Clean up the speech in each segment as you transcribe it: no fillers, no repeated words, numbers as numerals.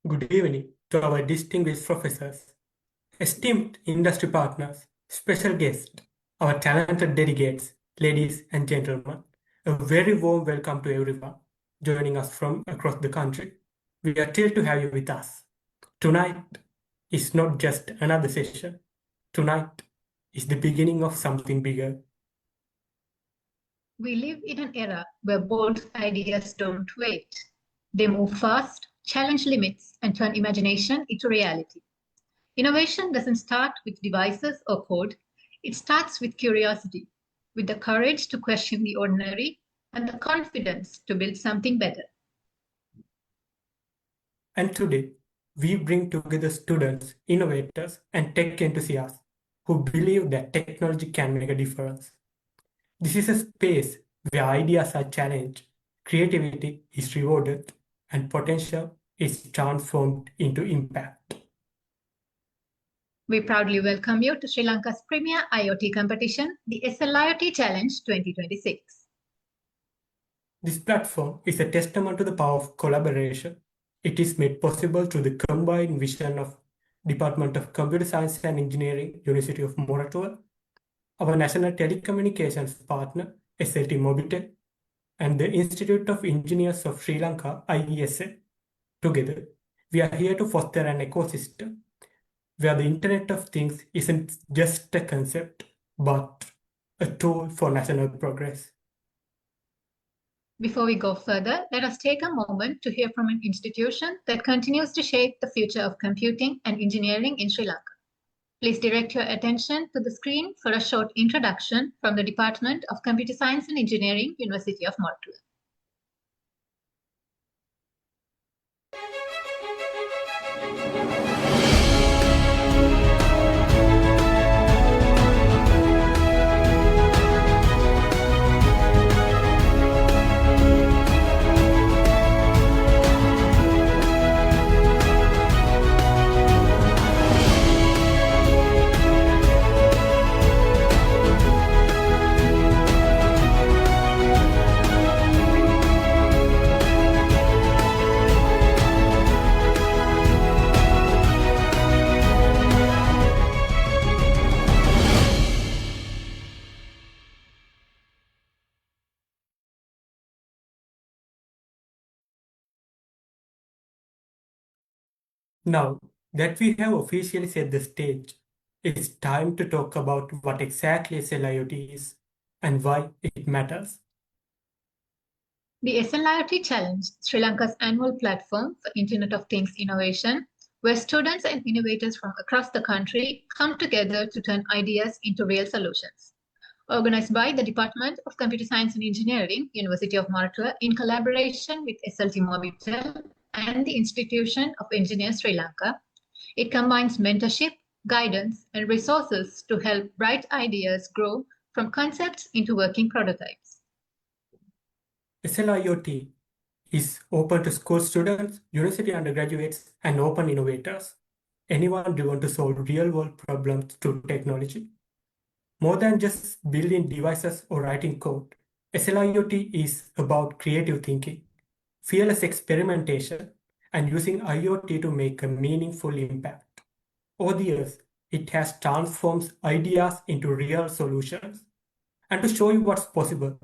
Good evening to our distinguished professors, esteemed industry partners, special guests, our talented delegates, ladies and gentlemen. A very warm welcome to everyone joining us from across the country. We are thrilled to have you with us. Tonight is not just another session. Tonight is the beginning of something bigger. We live in an era where bold ideas don't wait. They move fast, challenge limits, and turn imagination into reality. Innovation doesn't start with devices or code. It starts with curiosity, with the courage to question the ordinary and the confidence to build something better. And today, we bring together students, innovators, and tech enthusiasts who believe that technology can make a difference. This is a space where ideas are challenged, creativity is rewarded, and potential is transformed into impact. We proudly welcome you to Sri Lanka's premier IoT competition, the sliot Challenge 2026. This platform is a testament to the power of collaboration. It is made possible through the combined vision of Department of Computer Science and Engineering, University of Moratuwa, our national telecommunications partner, SLT Mobitel, and the Institute of Engineers of Sri Lanka, IESA. Together, we are here to foster an ecosystem where the Internet of Things isn't just a concept, but a tool for national progress. Before we go further, let us take a moment to hear from an institution that continues to shape the future of computing and engineering in Sri Lanka. Please direct your attention to the screen for a short introduction from the Department of Computer Science and Engineering, University of Moratuwa. Now that we have officially set the stage, it's time to talk about what exactly SLIoT is and why it matters. The sliot Challenge, Sri Lanka's annual platform for Internet of Things innovation, where students and innovators from across the country come together to turn ideas into real solutions. Organized by the Department of Computer Science and Engineering, University of Moratuwa, in collaboration with SLT Mobitel and the Institution of Engineers Sri Lanka, it combines mentorship, guidance, and resources to help bright ideas grow from concepts into working prototypes. SLIoT is open to school students, university undergraduates, and open innovators, anyone driven to solve real-world problems through technology. More than just building devices or writing code, SLIoT is about creative thinking, fearless experimentation, and using IoT to make a meaningful impact. Over the years, it has transformed ideas into real solutions. And to show you what's possible,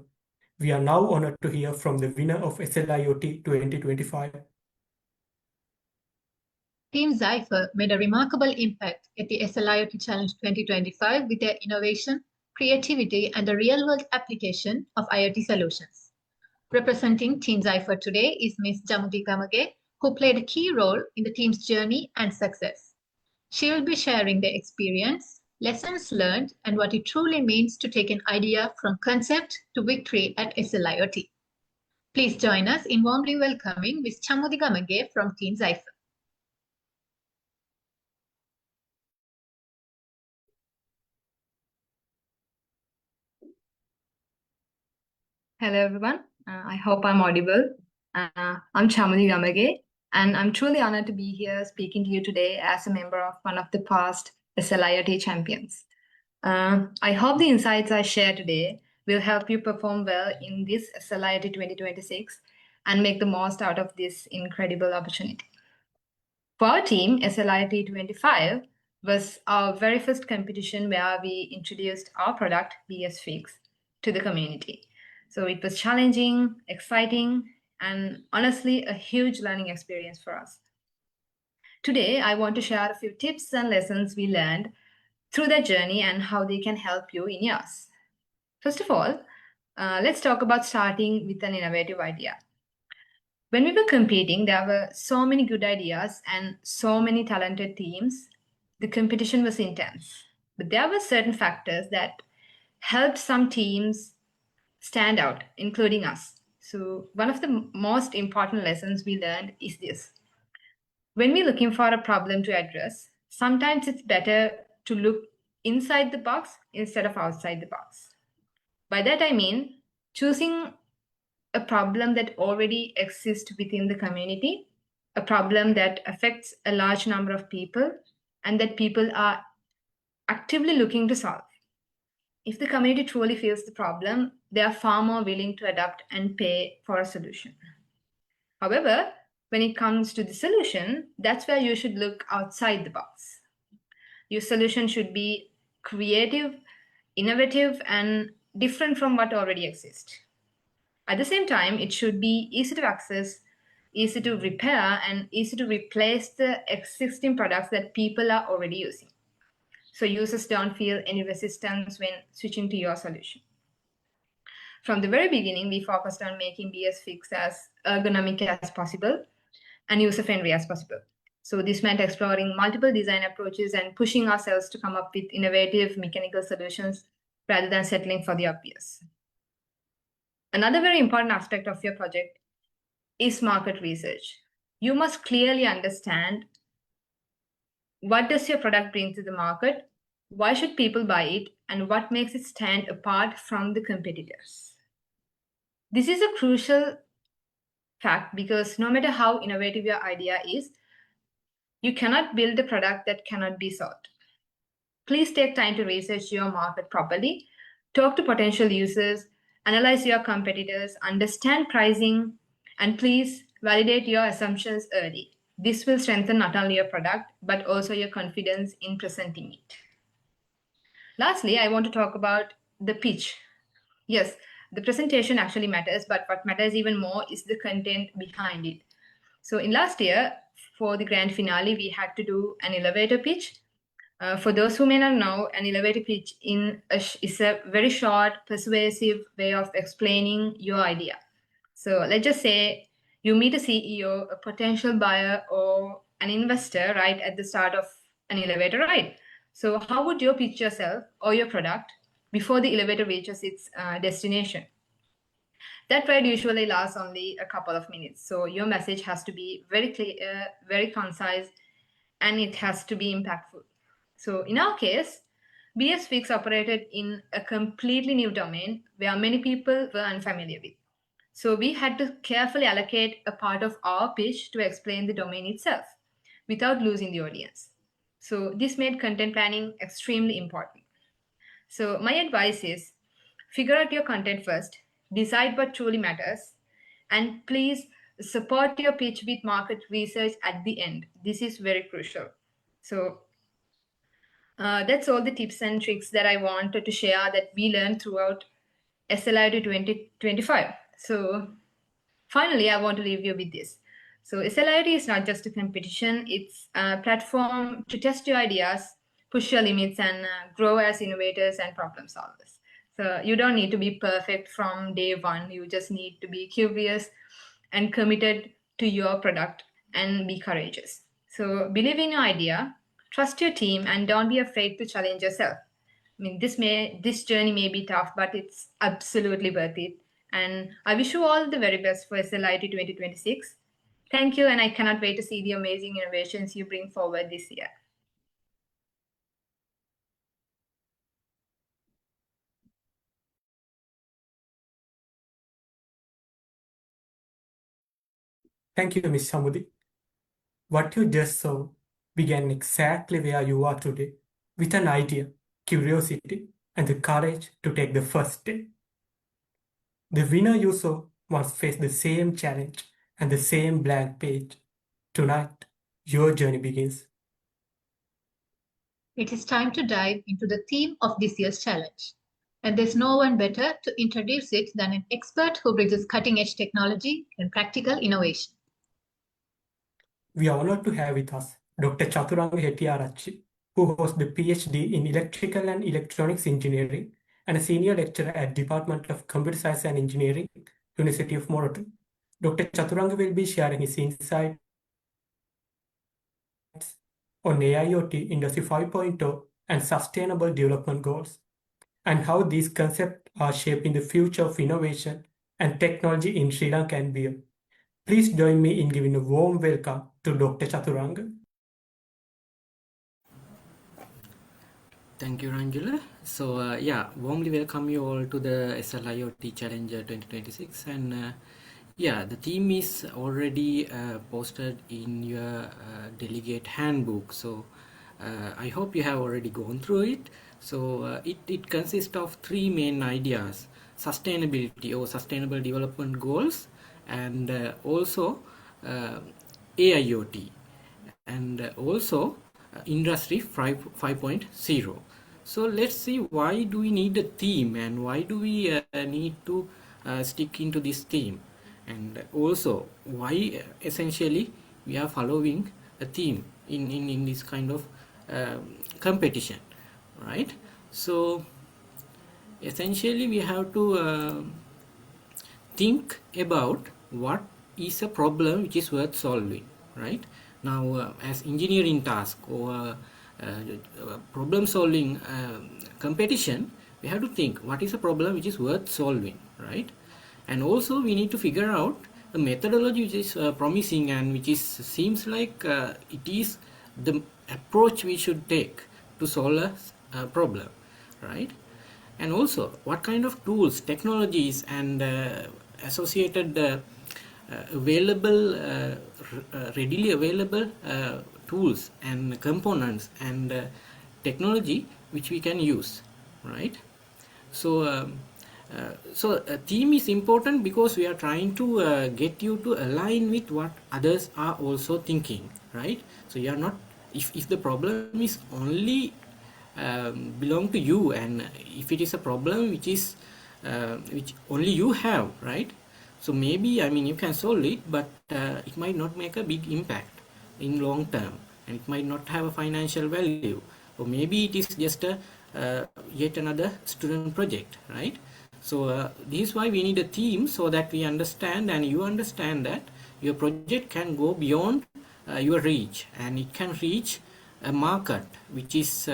we are now honored to hear from the winner of SLIoT 2025. Team Zypher made a remarkable impact at the sliot Challenge 2025 with their innovation, creativity, and the real-world application of IoT solutions. Representing Team Zypher today is Ms. Jamuti Gamage, who played a key role in the team's journey and success. She will be sharing their experience, lessons learned, and what it truly means to take an idea from concept to victory at SLIoT. Please join us in warmly welcoming Ms. Jamuti Gamage from Team Zypher. Hello, everyone. I hope I'm audible. I'm Chamali Gamage, and I'm truly honored to be here speaking to you today as a member of one of the past SLIoT champions. I hope the insights I share today will help you perform well in this SLIoT 2026 and make the most out of this incredible opportunity. For our team, SLIT 25 was our very first competition where we introduced our product, BS Fix, to the community. So it was challenging, exciting, and honestly, a huge learning experience for us. Today, I want to share a few tips and lessons we learned through that journey and how they can help you in yours. First of all, let's talk about starting with an innovative idea. When we were competing, there were so many good ideas and so many talented teams. The competition was intense, but there were certain factors that helped some teams stand out, including us. So one of the most important lessons we learned is this. When we're looking for a problem to address, sometimes it's better to look inside the box instead of outside the box. By that I mean choosing a problem that already exists within the community, a problem that affects a large number of people, and that people are actively looking to solve. If the community truly feels the problem, they are far more willing to adapt and pay for a solution. However, when it comes to the solution, that's where you should look outside the box. Your solution should be creative, innovative, and different from what already exists. At the same time, it should be easy to access, easy to repair, and easy to replace the existing products that people are already using. So users don't feel any resistance when switching to your solution. From the very beginning, we focused on making BS Fix as ergonomic as possible and user-friendly as possible. So this meant exploring multiple design approaches and pushing ourselves to come up with innovative mechanical solutions rather than settling for the obvious. Another very important aspect of your project is market research. You must clearly understand what does your product bring to the market, why should people buy it, and what makes it stand apart from the competitors. This is a crucial fact because no matter how innovative your idea is, you cannot build a product that cannot be sold. Please take time to research your market properly, talk to potential users, analyze your competitors, understand pricing, and please validate your assumptions early. This will strengthen not only your product, but also your confidence in presenting it. Lastly, I want to talk about the pitch. Yes, the presentation actually matters, but what matters even more is the content behind it. So in last year, for the grand finale, we had to do an elevator pitch. For those who may not know, an elevator pitch is a very short, persuasive way of explaining your idea. So let's just say you meet a CEO, a potential buyer, or an investor right at the start of an elevator ride. So how would you pitch yourself or your product before the elevator reaches its destination? That ride usually lasts only a couple of minutes. So your message has to be very clear, very concise, and it has to be impactful. So in our case, BS Fix operated in a completely new domain where many people were unfamiliar with. So we had to carefully allocate a part of our pitch to explain the domain itself without losing the audience. So this made content planning extremely important. So my advice is figure out your content first, decide what truly matters, and please support your pitch with market research at the end. This is very crucial. So that's all the tips and tricks that I wanted to share that we learned throughout SLIT 2025. So finally, I want to leave you with this. So SLIT is not just a competition, it's a platform to test your ideas, push your limits, and grow as innovators and problem solvers. So you don't need to be perfect from day one. You just need to be curious and committed to your product and be courageous. So believe in your idea, trust your team, and don't be afraid to challenge yourself. I mean, this journey may be tough, but it's absolutely worth it. And I wish you all the very best for SLIT 2026. Thank you, and I cannot wait to see the amazing innovations you bring forward this year. Thank you, Ms. Samudi. What you just saw began exactly where you are today, with an idea, curiosity, and the courage to take the first step. The winner you saw once faced the same challenge and the same blank page. Tonight, Your journey begins. It is time to dive into the theme of this year's challenge. And there's no one better to introduce it than an expert who bridges cutting-edge technology and practical innovation. We are honored to have with us Dr. Chaturanga Hettiarachchi, who holds the PhD in Electrical and Electronics Engineering and a senior lecturer at Department of Computer Science and Engineering, University of Moreton. Dr. Chaturanga will be sharing his insights on AIoT, Industry 5.0, and Sustainable Development Goals, and how these concepts are shaping the future of innovation and technology in Sri Lanka and beyond. Please join me in giving a warm welcome to Dr. Chaturanga. Thank you, Ranjula. So, warmly welcome you all to the SLIOT Challenge 2026. And the theme is already posted in your Delegate handbook. So, I hope you have already gone through it. So, it consists of three main ideas: sustainability or sustainable development goals, and also AIoT, and also Industry 5.0. So let's see, why do we need a theme, and why do we need to stick into this theme, and also why essentially we are following a theme in this kind of competition, right? So essentially we have to think about what is a problem which is worth solving, right? Now, as engineering task or problem solving competition, we have to think what is a problem which is worth solving, right? And also we need to figure out a methodology which is promising and which is seems like it is the approach we should take to solve a problem, right? And also what kind of tools, technologies, and associated readily available tools and components and technology which we can use, right? So a theme is important because we are trying to get you to align with what others are also thinking, right? So you are not, if the problem is only belong to you, and if it is a problem which is which only you have, right? So maybe, I mean, you can solve it, but it might not make a big impact in long term, and it might not have a financial value, or maybe it is just a yet another student project, right? So this is why we need a theme, so that we understand and you understand that your project can go beyond your reach, and it can reach a market which is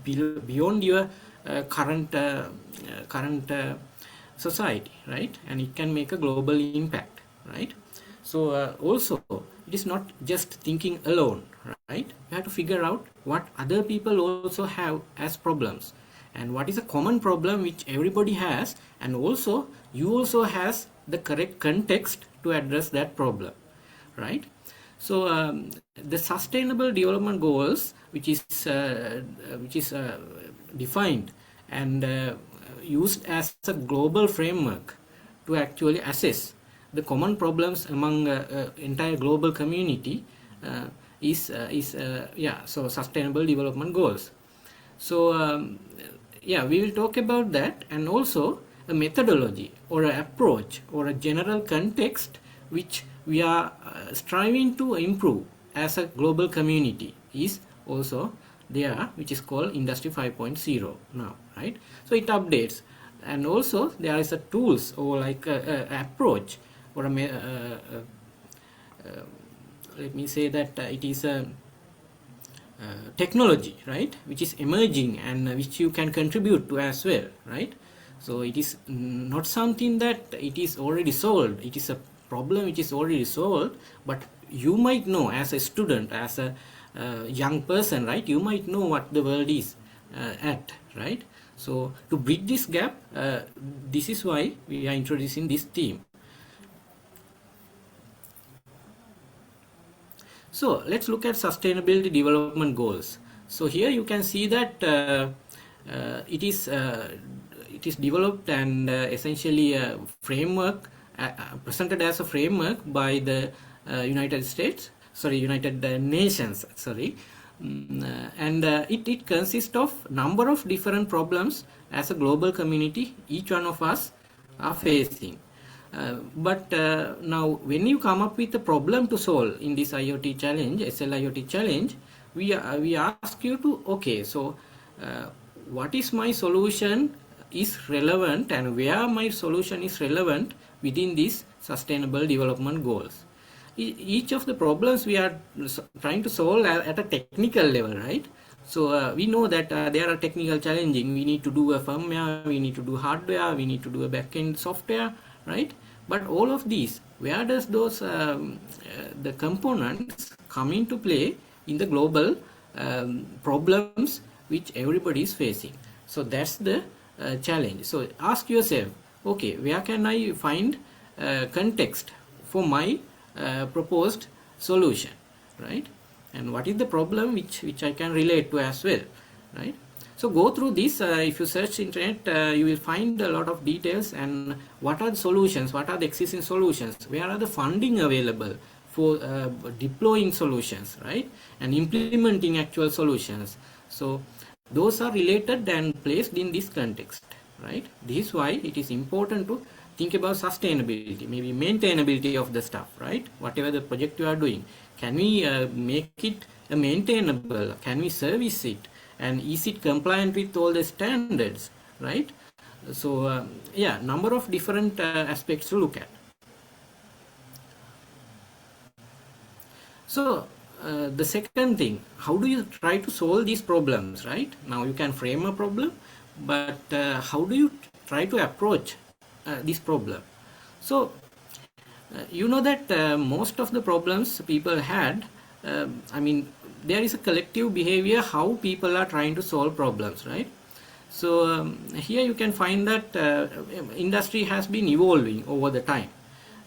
beyond your current society, right? And it can make a global impact, right? So also it is not just thinking alone, right? You have to figure out what other people also have as problems, and what is a common problem which everybody has, and also you also has the correct context to address that problem, right? So the sustainable development goals, which is defined and used as a global framework to actually assess the common problems among entire global community, so sustainable development goals. So we will talk about that, and also a methodology or an approach or a general context which we are striving to improve as a global community is also there, which is called Industry 5.0 now, right? So it updates, and also there is a tools or like a approach or a let me say that it is a technology, right, which is emerging and which you can contribute to as well, right? So it is not something that it is already solved. It is a problem which is already solved, but you might know as a student, as a young person, right, you might know what the world is at, right? So to bridge this gap, this is why we are introducing this theme. So let's look at sustainability development goals. So here you can see that it is developed and essentially a framework presented as a framework by the United States. United Nations, and it consists of number of different problems as a global community each one of us are facing. But now when you come up with a problem to solve in this IoT challenge, SLIoT challenge, we ask you to, okay, so what is my solution is relevant and where my solution is relevant within these sustainable development goals. Each of the problems we are trying to solve at a technical level, right? So we know that there are technical challenging. We need to do a firmware, we need to do hardware, we need to do a back-end software, right? But all of these, where does those the components come into play in the global problems which everybody is facing? So that's the challenge. So ask yourself, okay, where can I find context for my proposed solution, right? And what is the problem which I can relate to as well, right? So go through this. If you search internet, you will find a lot of details and what are the solutions, what are the existing solutions, where are the funding available for deploying solutions, right, and implementing actual solutions. So those are related and placed in this context, right? This is why it is important to think about sustainability, maybe maintainability of the stuff, right? Whatever the project you are doing, can we make it maintainable? Can we service it? And is it compliant with all the standards, right? So yeah, number of different aspects to look at. So the second thing, how do you try to solve these problems, right? Now you can frame a problem, but how do you try to approach this problem? So you know that most of the problems people had, I mean, there is a collective behavior how people are trying to solve problems, right? So here you can find that industry has been evolving over the time.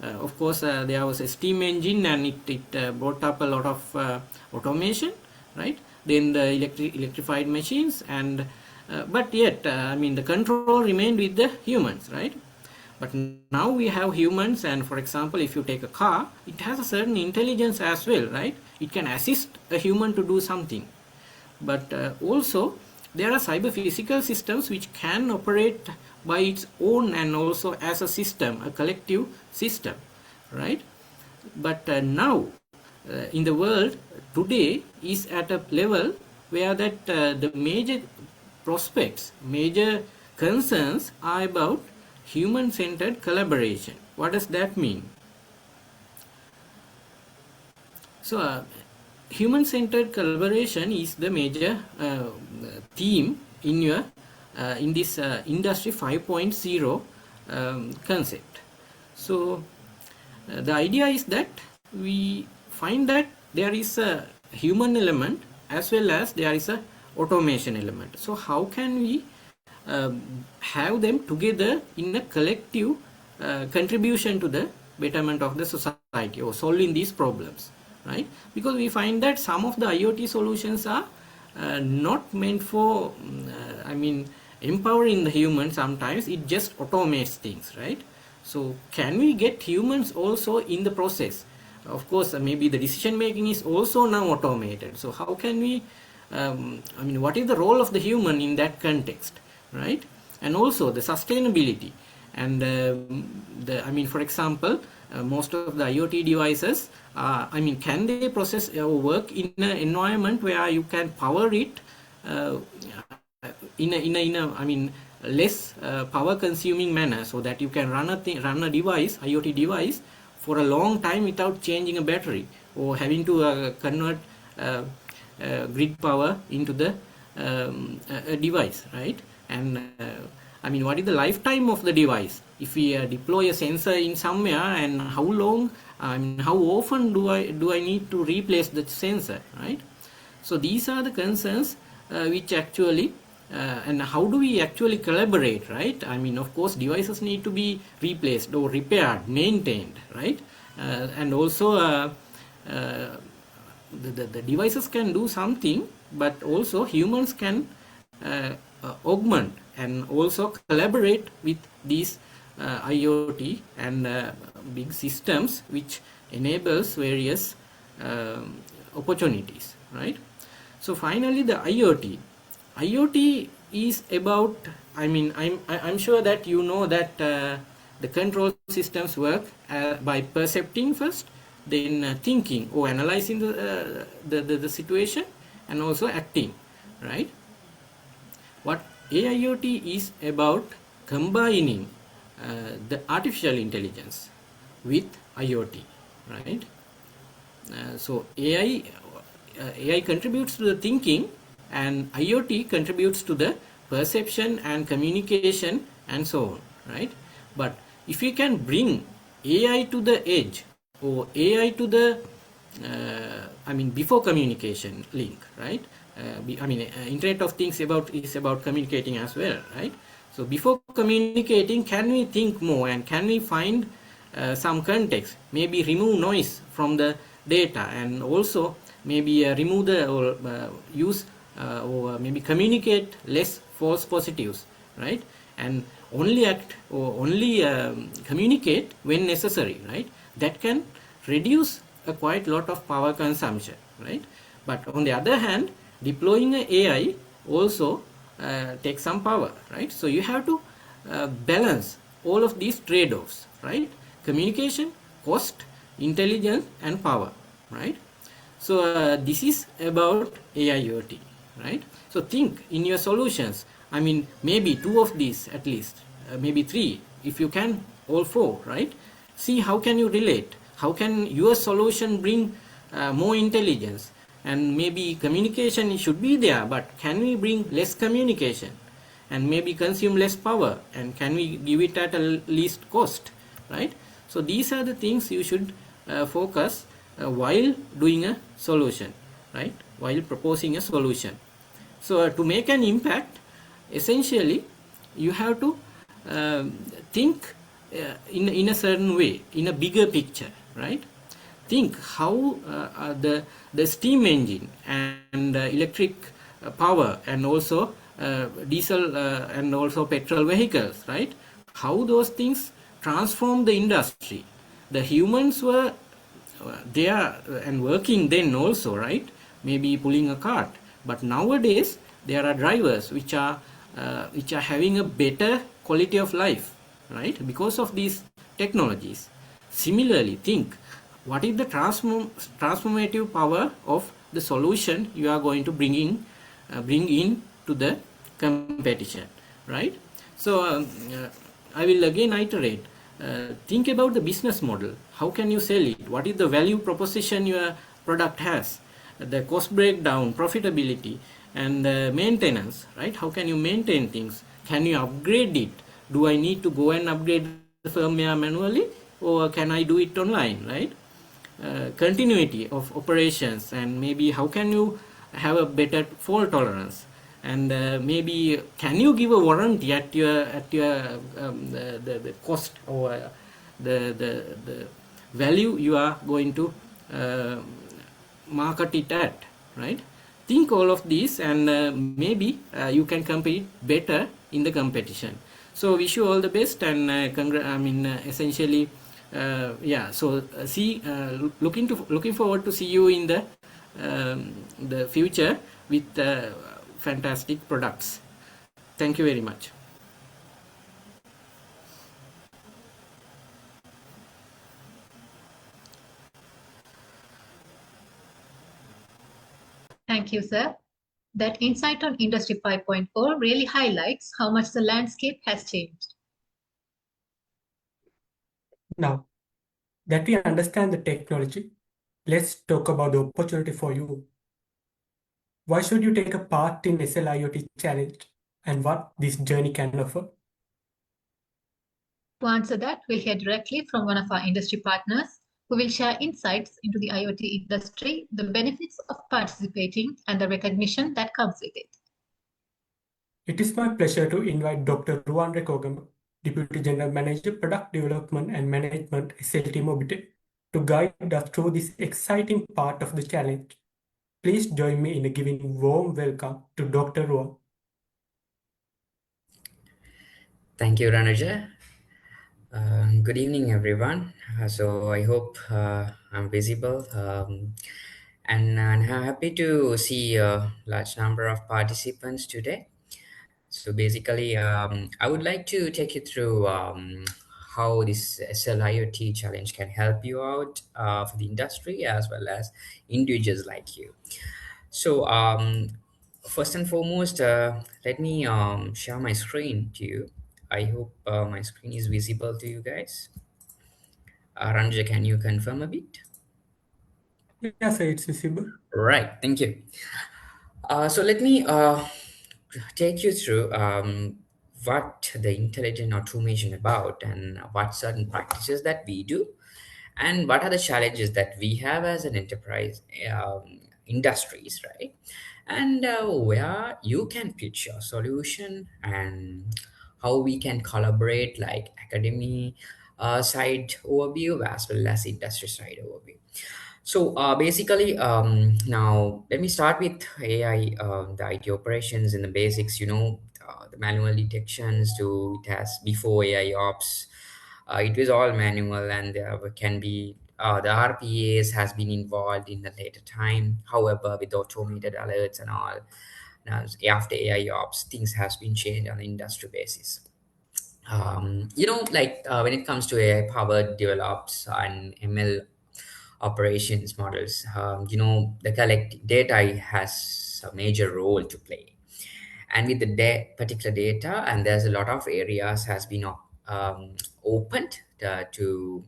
Of course, there was a steam engine and it brought up a lot of automation, right? Then the electrified machines, and but yet, I mean, the control remained with the humans, right? But now we have humans, and for example, if you take a car, it has a certain intelligence as well, right? It can assist a human to do something. But also, there are cyber physical systems which can operate by its own and also as a system, a collective system, right? But now, in the world today is at a level where that the major prospects, major concerns are about human-centered collaboration. What does that mean? So human-centered collaboration is the major theme in your in this Industry 5.0 concept. So the idea is that we find that there is a human element as well as there is a automation element. So how can we have them together in a collective contribution to the betterment of the society or solving these problems, right? Because we find that some of the IoT solutions are not meant for, I mean, empowering the human. Sometimes it just automates things, right? So can we get humans also in the process? Of course, maybe the decision making is also now automated. So how can we, I mean, what is the role of the human in that context, right? And also the sustainability. And I mean, for example, most of the IoT devices, I mean, can they process or work in an environment where you can power it in a I mean, less power consuming manner, so that you can run a device, IoT device, for a long time without changing a battery or having to convert grid power into the device, right? And I mean, what is the lifetime of the device? If we deploy a sensor in somewhere, and how long, I mean, how often do I need to replace the sensor, right? So these are the concerns which actually, and how do we actually collaborate, right? I mean, of course, devices need to be replaced or repaired, maintained, right? And also the devices can do something, but also humans can augment and also collaborate with these IoT and big systems, which enables various opportunities, right? So finally, the IoT. IoT is about, I'm sure that you know that the control systems work by percepting first, then thinking or analyzing the situation, and also acting, right? What AIoT is about combining the artificial intelligence with IoT, right? So AI contributes to the thinking, and IoT contributes to the perception and communication and so on, right? But if you can bring AI to the edge, or AI to the before communication link, right? Internet of Things is about communicating as well, right? So before communicating, can we think more, and can we find some context, maybe remove noise from the data, and also maybe remove the or use or maybe communicate less false positives, right? And only act or only communicate when necessary, right? That can reduce a quite lot of power consumption, right? But on the other hand, deploying a AI also takes some power, right? So you have to balance all of these trade-offs, right? Communication, cost, intelligence, and power, right? So this is about AIoT, right? So think in your solutions. Maybe two of these at least, maybe three, if you can, all four, right? See how can you relate? How can your solution bring more intelligence? And maybe communication should be there, but can we bring less communication? And maybe consume less power, and can we give it at a least cost, right? So these are the things you should focus while doing a solution, right? While proposing a solution. So to make an impact, essentially you have to think in a certain way, in a bigger picture, right? Think how the steam engine and electric power, and also diesel and also petrol vehicles, right? How those things transform the industry. The humans were there and working then also, right? Maybe pulling a cart. But nowadays there are drivers which are having a better quality of life, right? Because of these technologies. Similarly, think what is the transformative power of the solution you are going to bring in to the competition, right? So I will again iterate. Think about the business model. How can you sell it? What is the value proposition your product has? The cost breakdown, profitability, and maintenance, right? How can you maintain things? Can you upgrade it? Do I need to go and upgrade the firmware manually, or can I do it online, right? Continuity of operations, and maybe how can you have a better fault tolerance, and maybe can you give a warranty at your the cost, or the value you are going to market it at, right? Think all of these, and maybe you can compete better in the competition. So wish you all the best, and essentially so looking forward to see you in the future with fantastic products. Thank you very much. Thank you, sir. That insight on Industry 5.0 really highlights how much the landscape has changed. Now that we understand the technology, let's talk about the opportunity for you. Why should you take a part in SLIoT challenge, and what this journey can offer? To answer that, we'll hear directly from one of our industry partners who will share insights into the IoT industry, the benefits of participating, and the recognition that comes with it. It is my pleasure to invite Dr. Ruan Rekogam, Deputy General Manager, Product Development and Management, SLT Mobitech, to guide us through this exciting part of the challenge. Please join me in giving warm welcome to Dr. Ruan. Thank you, Ranuja. Good evening, everyone. So I hope I'm visible, and I'm happy to see a large number of participants today. So basically, I would like to take you through how this SLIoT challenge can help you out for the industry as well as individuals like you. So first and foremost, let me share my screen to you. I hope my screen is visible to you guys. Ranjay, can you confirm a bit? Yes, sir, it's visible. Right, thank you. So let me take you through what the intelligent automation about and what certain practices that we do and what are the challenges that we have as an enterprise industries, right? And where you can pitch your solution and how we can collaborate like academy side overview as well as industry side overview. So basically, now let me start with AI, the IT operations and the basics. The manual detections to it has before AI ops. It was all manual, and there can be the RPAs has been involved in the later time. However, with automated alerts and all, now after AI ops, things has been changed on an industry basis. When it comes to AI powered develops and ML operations models, the collect data has a major role to play. And with the particular data, and there's a lot of areas has been opened to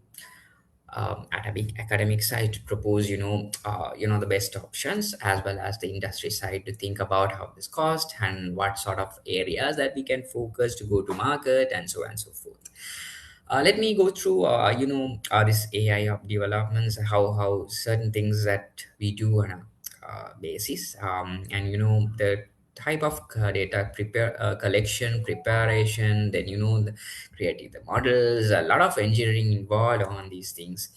academic side to propose, the best options as well as the industry side to think about how this cost and what sort of areas that we can focus to go to market and so on and so forth. Let me go through, this AI of developments, how certain things that we do on a basis, and the type of data collection, preparation, then creating the models, a lot of engineering involved on these things,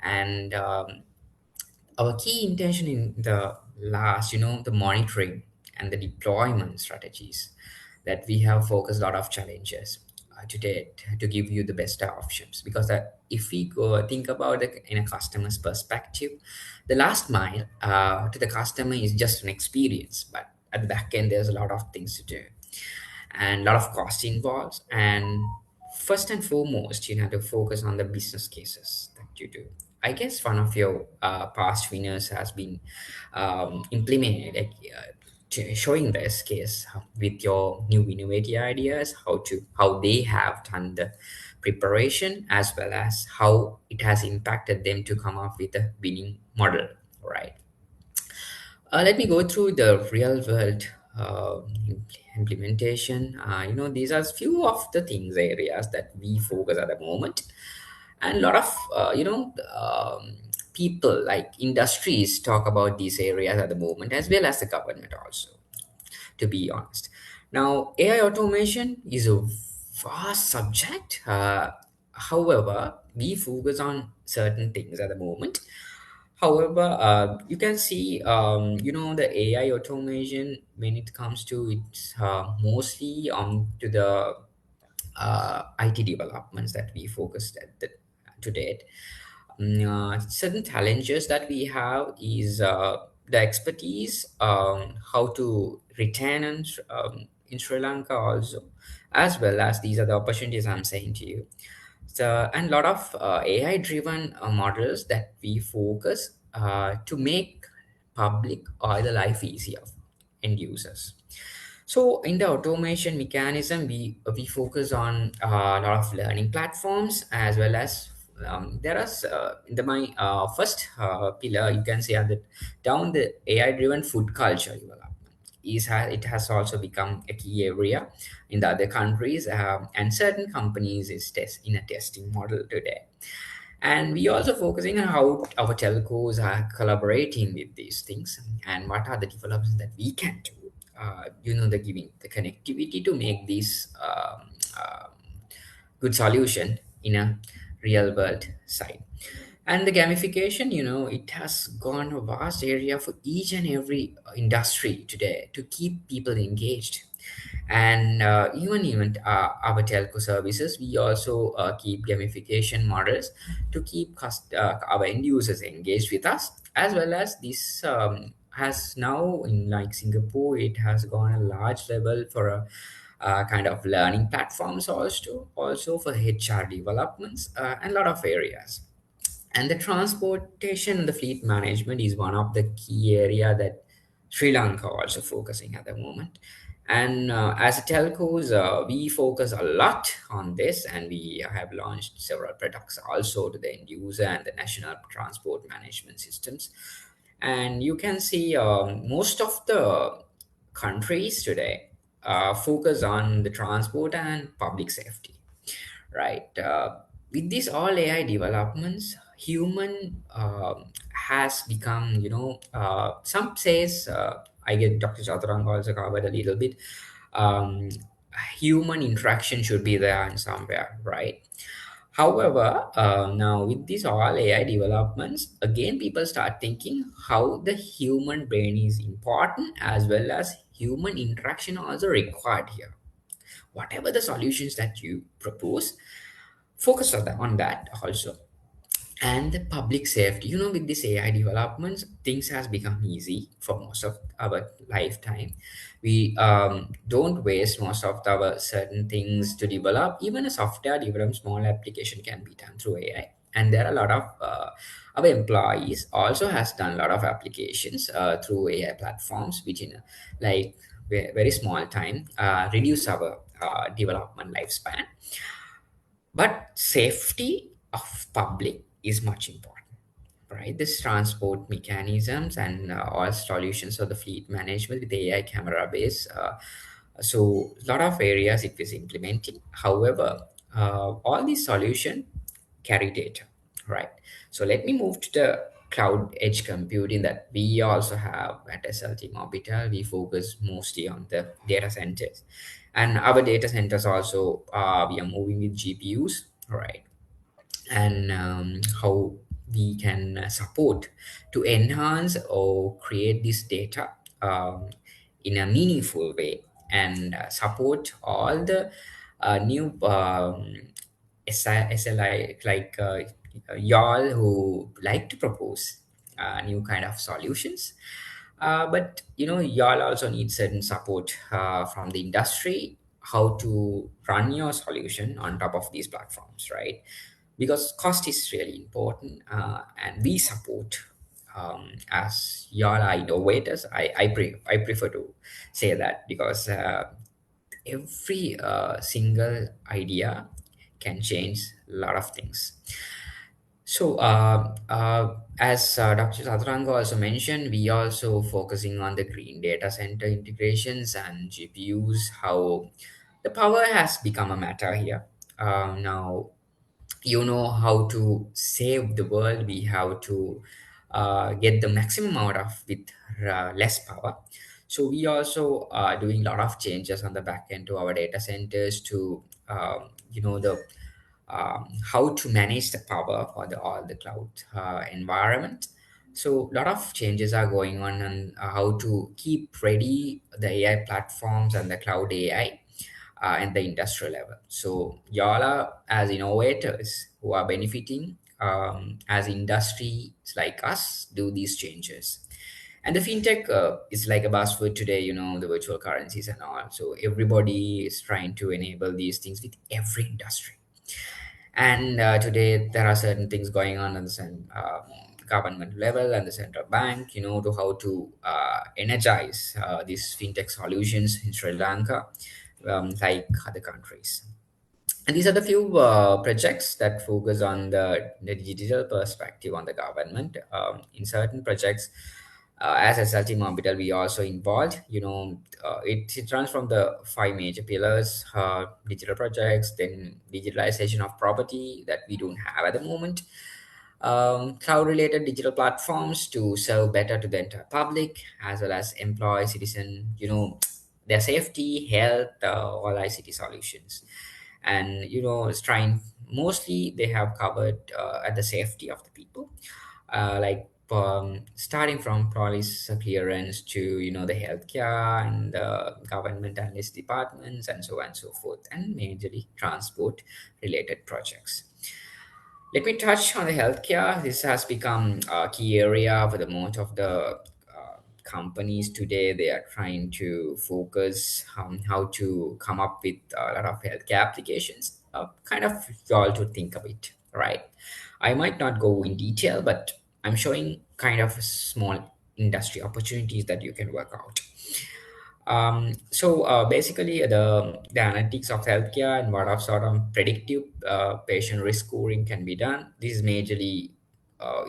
and our key intention in the last, the monitoring and the deployment strategies that we have focused a lot of challenges today to give you the best options, because if we go think about it in a customer's perspective, the last mile to the customer is just an experience, but at the back end there's a lot of things to do and a lot of cost involved. And first and foremost, you have to focus on the business cases that you do. I guess one of your past winners has been implemented, like, showing this case with your new innovative ideas, how they have done the preparation as well as how it has impacted them to come up with a winning model, right? Let me go through the real world implementation. These are few of the things areas that we focus at the moment, and a lot of people like industries talk about these areas at the moment as well as the government also, to be honest. Now, AI automation is a vast subject. However, we focus on certain things at the moment. However, you can see, the AI automation when it comes to it's mostly on to the IT developments that we focused to date. Certain challenges that we have is the expertise, how to retain in Sri Lanka also, as well as these are the opportunities I'm saying to you. So, and a lot of AI driven models that we focus to make public or the life easier for end users. So in the automation mechanism, we focus on a lot of learning platforms as well as there are in the my first pillar, you can say that down the AI driven food culture development it has also become a key area in the other countries, and certain companies is in a testing model today. And we also focusing on how our telcos are collaborating with these things and what are the developments that we can do. The giving the connectivity to make these good solution in a real world side. And the gamification, it has gone a vast area for each and every industry today to keep people engaged. And even our telco services, we also keep gamification models to keep our end users engaged with us, as well as this has now in like Singapore, it has gone a large level for a kind of learning platforms, also for HR developments, and a lot of areas. And the transportation and the fleet management is one of the key area that Sri Lanka also focusing at the moment. And as a telcos, we focus a lot on this, and we have launched several products also to the end user and the national transport management systems. And you can see most of the countries today focus on the transport and public safety, right? With these all AI developments, human has become, some says, I get Dr. Chaturanga also covered a little bit. Um, Human interaction should be there in somewhere, right? However, now with these all AI developments, again, people start thinking how the human brain is important, as well as human interaction also required here. Whatever the solutions that you propose, focus on that also. And the public safety, with this AI developments, things has become easy for most of our lifetime. We don't waste most of our certain things to develop. Even a software development small application can be done through AI. And there are a lot of our employees also has done a lot of applications through AI platforms, which in a, like very small time reduce our development lifespan. But safety of public is much important, right? This transport mechanisms and all solutions of the fleet management with AI camera base. So a lot of areas it is implementing. However, all these solution carry data, right? So let me move to the cloud edge computing that we also have at SLT Orbital. We focus mostly on the data centers, and our data centers also we are moving with GPUs, right? And how we can support to enhance or create this data in a meaningful way, and support all the new SLI, like y'all who like to propose new kind of solutions. But y'all also need certain support from the industry, how to run your solution on top of these platforms, right? Because cost is really important, and we support, as y'all are innovators. I prefer to say that, because every single idea can change a lot of things. So, as Dr. Satranga also mentioned, we also focusing on the green data center integrations and GPUs, how the power has become a matter here. Now, how to save the world, we have to get the maximum out of with less power. So we also are doing a lot of changes on the back end to our data centers to the how to manage the power for all the cloud environment. So a lot of changes are going on, and how to keep ready the AI platforms and the cloud AI and the industrial level. So y'all are as innovators who are benefiting, as industries like us do these changes. And the fintech is like a buzzword today, the virtual currencies and all. So everybody is trying to enable these things with every industry. And today there are certain things going on the government level and the central bank, to how to energize these fintech solutions in Sri Lanka, like other countries. And these are the few projects that focus on the digital perspective on the government. In certain projects, as SLT Orbital, we also involved. It runs from the five major pillars: digital projects, then digitalization of property that we don't have at the moment, cloud-related digital platforms to serve better to the entire public, as well as employee, citizen, their safety, health, all ICT solutions. And it's trying, mostly they have covered at the safety of the people, like starting from police clearance to the healthcare and government analyst departments and so on and so forth, and majorly transport related projects. Let me touch on the healthcare. This has become a key area for the most of the companies today. They are trying to focus on how to come up with a lot of healthcare applications. Kind of you all to think of it, right? I might not go in detail, but I'm showing kind of small industry opportunities that you can work out. Basically, the analytics of healthcare and what of sort of predictive patient risk scoring can be done. This is majorly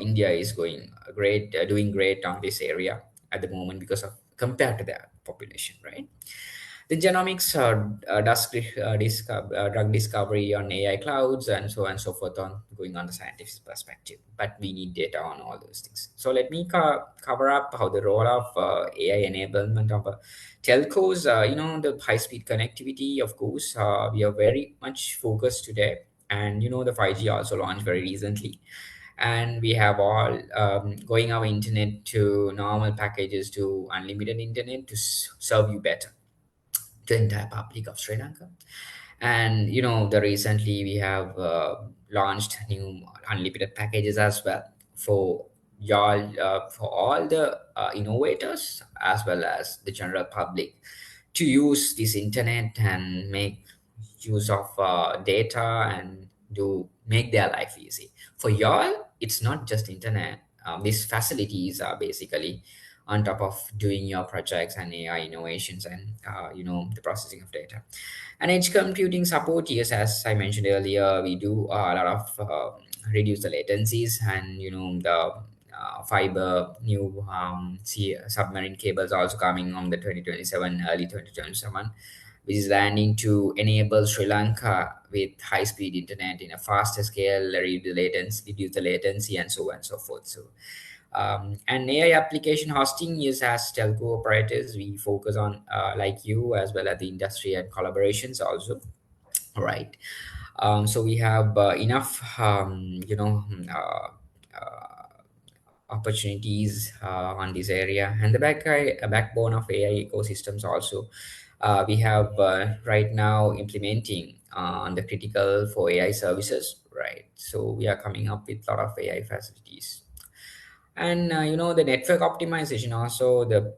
India is going great, doing great on this area at the moment because of compared to their population, right? The genomics drug discovery on AI clouds and so on and so forth on going on the scientific perspective. But we need data on all those things. So let me cover up how the role of AI enablement of telcos, the high-speed connectivity, of course, we are very much focused today. And, the 5G also launched very recently, and we have all going our internet to normal packages to unlimited internet to serve you better the entire public of Sri Lanka. And the recently we have launched new unlimited packages as well for y'all, for all the innovators as well as the general public to use this internet and make use of data and do make their life easy. For y'all, it's not just internet. These facilities are basically on top of doing your projects and AI innovations and the processing of data. And edge computing support, yes, as I mentioned earlier, we do a lot of reduce the latencies and the fiber new sea submarine cables also coming on the 2027 early 2027, which is landing to enable Sri Lanka with high speed internet in a faster scale, reduce the latency and so on and so forth. So and AI application hosting is as telco operators, we focus on like you as well as the industry and collaborations also. All right. So we have enough, opportunities on this area, and the backbone of AI ecosystems also. We have right now implementing on the critical for AI services, right? So we are coming up with a lot of AI facilities. And the network optimization also, the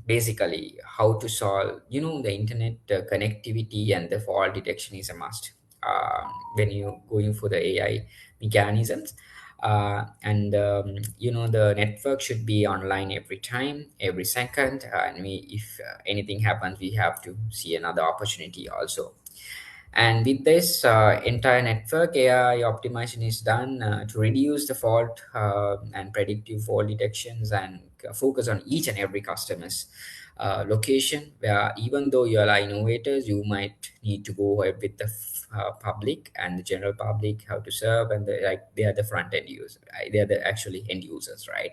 basically how to solve the internet connectivity and the fault detection is a must when you going for the AI mechanisms. And the network should be online every time, every second, and if anything happens, we have to see another opportunity also. And with this entire network, AI optimization is done to reduce the fault and predictive fault detections and focus on each and every customer's location, where even though you are innovators, you might need to go with the public and the general public, how to serve, and they are the front end users, right? They are the actually end users, right?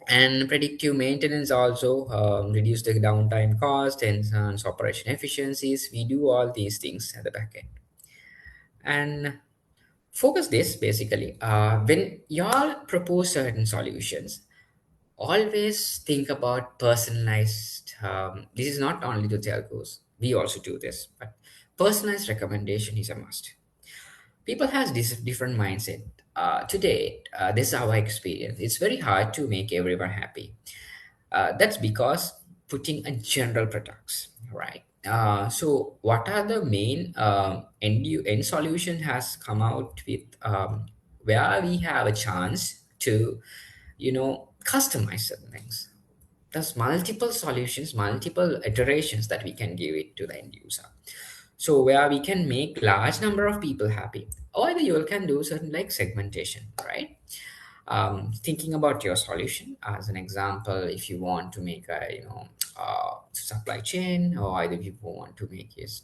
And predictive maintenance also reduce the downtime cost and enhance operation efficiencies. We do all these things at the back end. And focus this basically when y'all propose certain solutions, always think about personalized. This is not only to telcos, we also do this, but personalized recommendation is a must. People has this different mindset. Today, this is our experience. It's very hard to make everyone happy. That's because putting a general products, right? So what are the main end solution has come out with where we have a chance to customize certain things. There's multiple solutions, multiple iterations that we can give it to the end user. So where we can make large number of people happy, or you can do certain like segmentation, right? Thinking about your solution as an example, if you want to make a supply chain, or either if you want to make it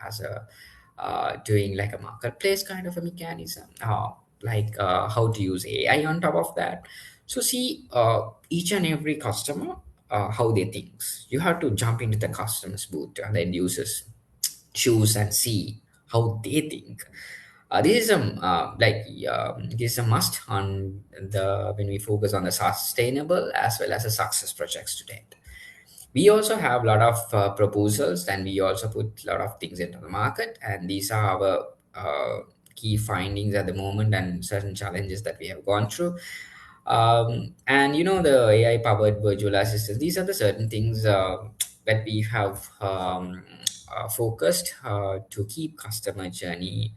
as a doing like a marketplace kind of a mechanism, how to use AI on top of that. So see each and every customer how they think. You have to jump into the customer's booth and the end users choose and see how they think. This is a must on the when we focus on the sustainable as well as the success projects today. We also have a lot of proposals, and we also put a lot of things into the market, and these are our key findings at the moment and certain challenges that we have gone through. And the AI powered virtual assistants, these are the certain things that we have focused to keep customer journey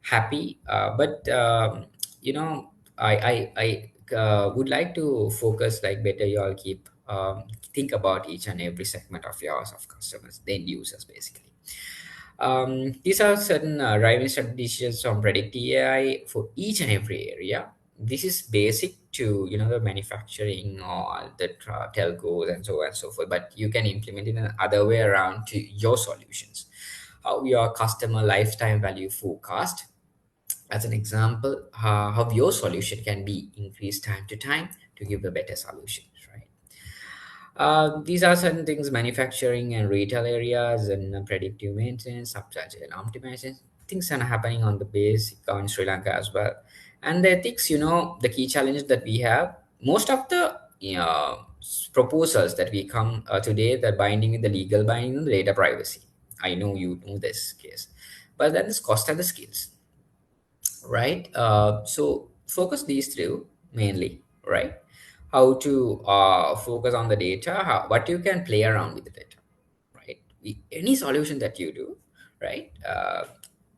happy. But you know I would like to focus like better you all keep think about each and every segment of yours of customers, the end users basically. These are certain driving strategies from predictive AI for each and every area. This is basic to the manufacturing or the telcos and so on and so forth, but you can implement it in other way around to your solutions. How your customer lifetime value forecast, as an example, how your solution can be increased time to time to give a better solution, right? These are certain things: manufacturing and retail areas, and predictive maintenance, supply chain optimization. Things are happening on the basic on Sri Lanka as well. And the ethics, the key challenges that we have, most of the proposals that we come today, that binding with the legal binding and the data privacy. I know you know this case, but then this cost and the skills, right? So focus these through mainly, right? How to focus on the data, what you can play around with the data, right? Any solution that you do, right?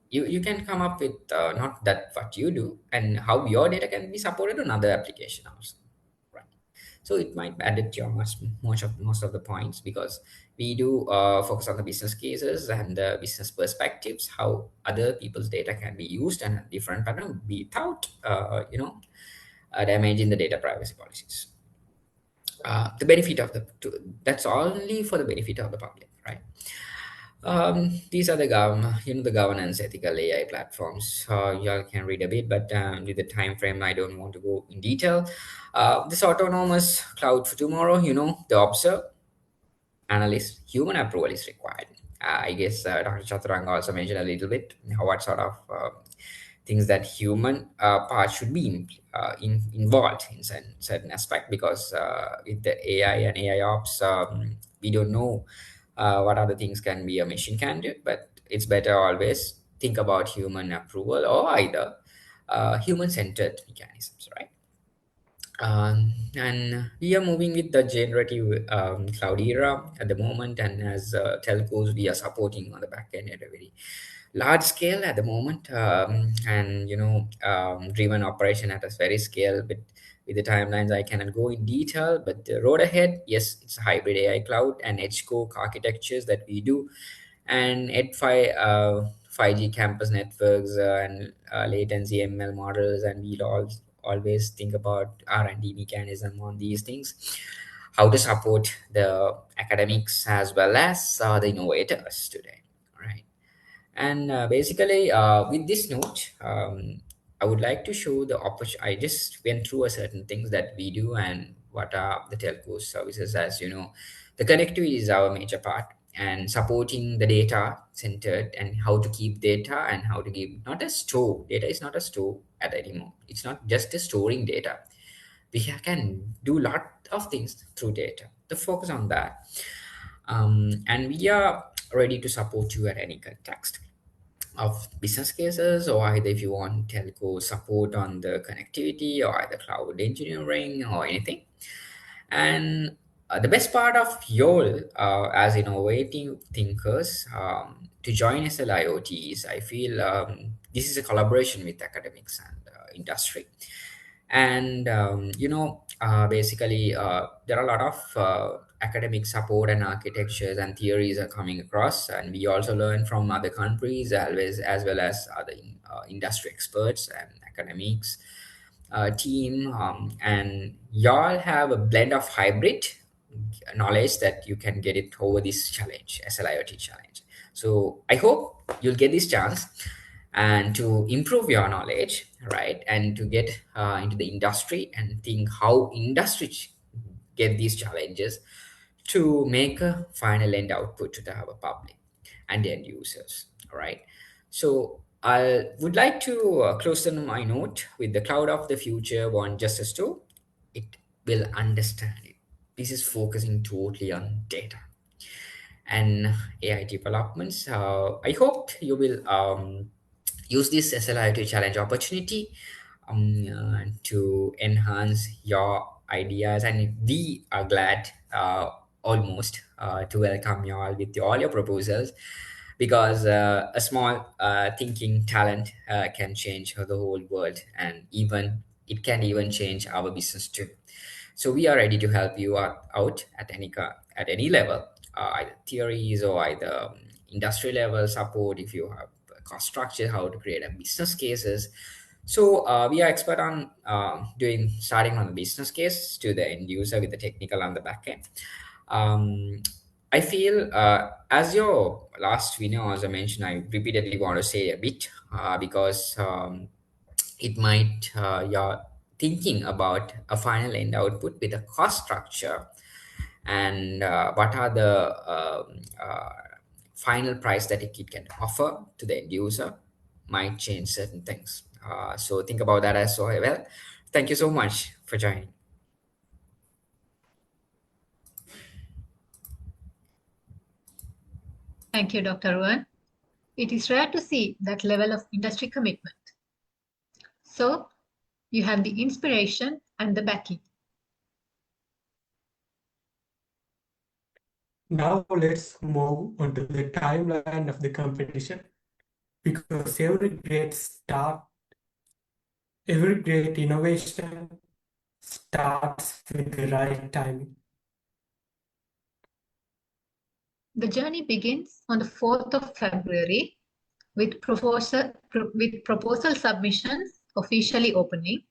You can come up with not that what you do and how your data can be supported on other application also, right? So it might add it to your most of the points, because we do focus on the business cases and the business perspectives, how other people's data can be used and a different pattern without damaging the data privacy policies. The benefit of that's only for the benefit of the public, right? These are the governance ethical AI platforms. Y'all can read a bit, but with the time frame, I don't want to go in detail. This autonomous cloud for tomorrow, the observe, analyst, human approval is required. I guess Dr. Chaturanga also mentioned a little bit what sort of things that human part should be involved in certain aspect, because with the AI and AI ops, we don't know what other things can be a machine can do, but it's better always think about human approval or either human-centered mechanisms, right? And we are moving with the generative cloud era at the moment, and as telcos, we are supporting on the back end at a very large scale at the moment, and driven operation at a very scale. But with the timelines, I cannot go in detail. But the road ahead, yes, it's a hybrid AI cloud and edge core architectures that we do, and at 5G campus networks and latency ML models, and we'll always think about R&D mechanism on these things, how to support the academics as well as the innovators today, right? And basically, with this note, I would like to show the opportunity. I just went through a certain things that we do and what are the telco services. As you know, the connectivity is our major part, and supporting the data centered and how to keep data and how to keep not a store. Data is not a store at anymore. It's not just a storing data. Can do a lot of things through data. The focus on that, and we are ready to support you at any context of business cases, or either if you want telco support on the connectivity or either cloud engineering or anything. And the best part of your as innovative thinkers to join SLIOT is, I feel, this is a collaboration with academics and industry. And basically there are a lot of academic support and architectures and theories are coming across, and we also learn from other countries as well as other industry experts and academics team, and y'all have a blend of hybrid knowledge that you can get it over this challenge, SLIOT challenge. So I hope you'll get this chance and to improve your knowledge, right? And to get into the industry and think how industry get these challenges to make a final end output to the our public and end users, right? So I would like to close on my note with the cloud of the future want just as to it will understand it. This is focusing totally on data and AI developments. I hope you will use this SLI to challenge opportunity to enhance your ideas, and we are glad almost to welcome you all with all your proposals, because a small thinking talent can change the whole world, and even it can even change our business too. So we are ready to help you out at at any level, either theories or either industry level support. If you have a cost structure, how to create a business cases. So we are expert on doing starting from the business case to the end user with the technical on the back end. Um, I feel as your last video also mentioned, I repeatedly want to say a bit because it might you're thinking about a final end output with a cost structure, and what are the final price that it can offer to the end user might change certain things. So think about that as well. Thank you so much for joining. Thank you, Dr. Ruan. It is rare to see that level of industry commitment. So you have the inspiration and the backing. Now let's move on to the timeline of the competition, because every great innovation starts with the right timing. The journey begins on the 4th of February with proposal submissions officially opening.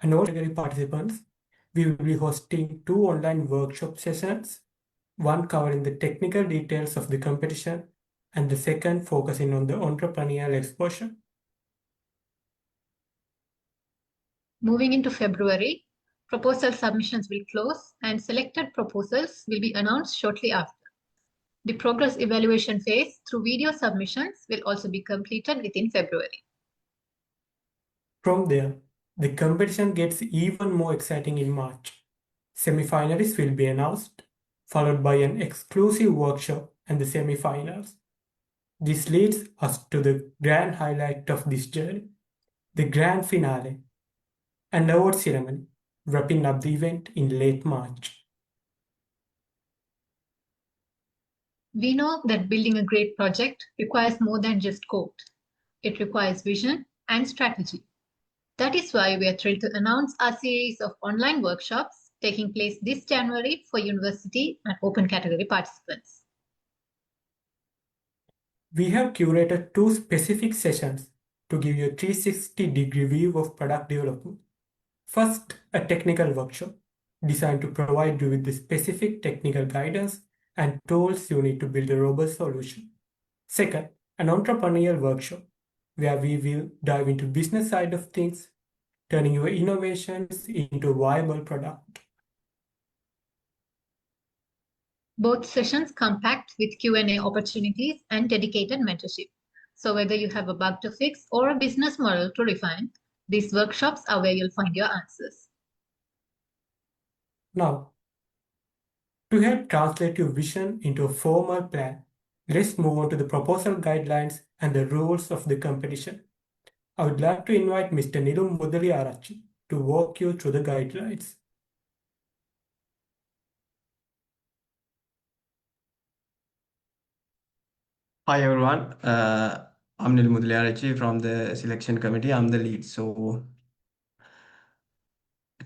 And all category participants, we will be hosting 2 online workshop sessions, one covering the technical details of the competition and the second focusing on the entrepreneurial exposure. Moving into February, proposal submissions will close and selected proposals will be announced shortly after. The progress evaluation phase through video submissions will also be completed within February. From there, the competition gets even more exciting in March. Semi-finalists will be announced, followed by an exclusive workshop and the semi-finals. This leads us to the grand highlight of this journey, the grand finale, an award ceremony, wrapping up the event in late March. We know that building a great project requires more than just code. It requires vision and strategy. That is why we are thrilled to announce our series of online workshops taking place this January for university and open category participants. We have curated 2 specific sessions to give you a 360-degree view of product development. First, a technical workshop designed to provide you with the specific technical guidance and tools you need to build a robust solution. Second, an entrepreneurial workshop where we will dive into business side of things, turning your innovations into a viable product. Both sessions come packed with Q&A opportunities and dedicated mentorship. So whether you have a bug to fix or a business model to refine, these workshops are where you'll find your answers. Now, to help translate your vision into a formal plan, let's move on to the proposal guidelines and the rules of the competition. I would like to invite Mr. Nilum Mudaliarachi to walk you through the guidelines. Hi everyone, I'm Nil Mudliarachi from the selection committee. I'm the lead. So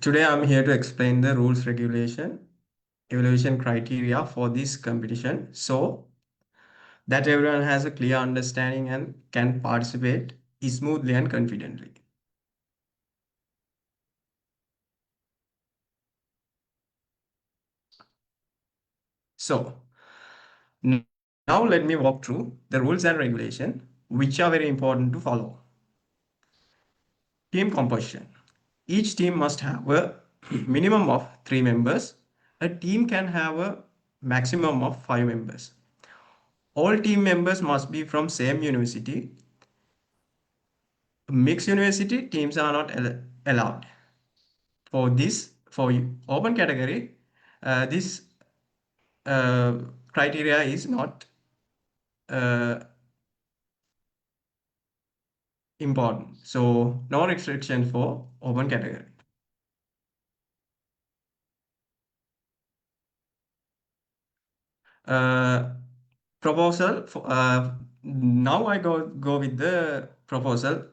today I'm here to explain the rules, regulation, evaluation criteria for this competition so that everyone has a clear understanding and can participate smoothly and confidently. So now let me walk through the rules and regulation which are very important to follow. Team composition. Each team must have a minimum of 3 members. A team can have a maximum of 5 members. All team members must be from same university. Mixed university teams are not allowed. For open category, this criteria is not important. So no restriction for open category. Proposal for, now I go with the proposal.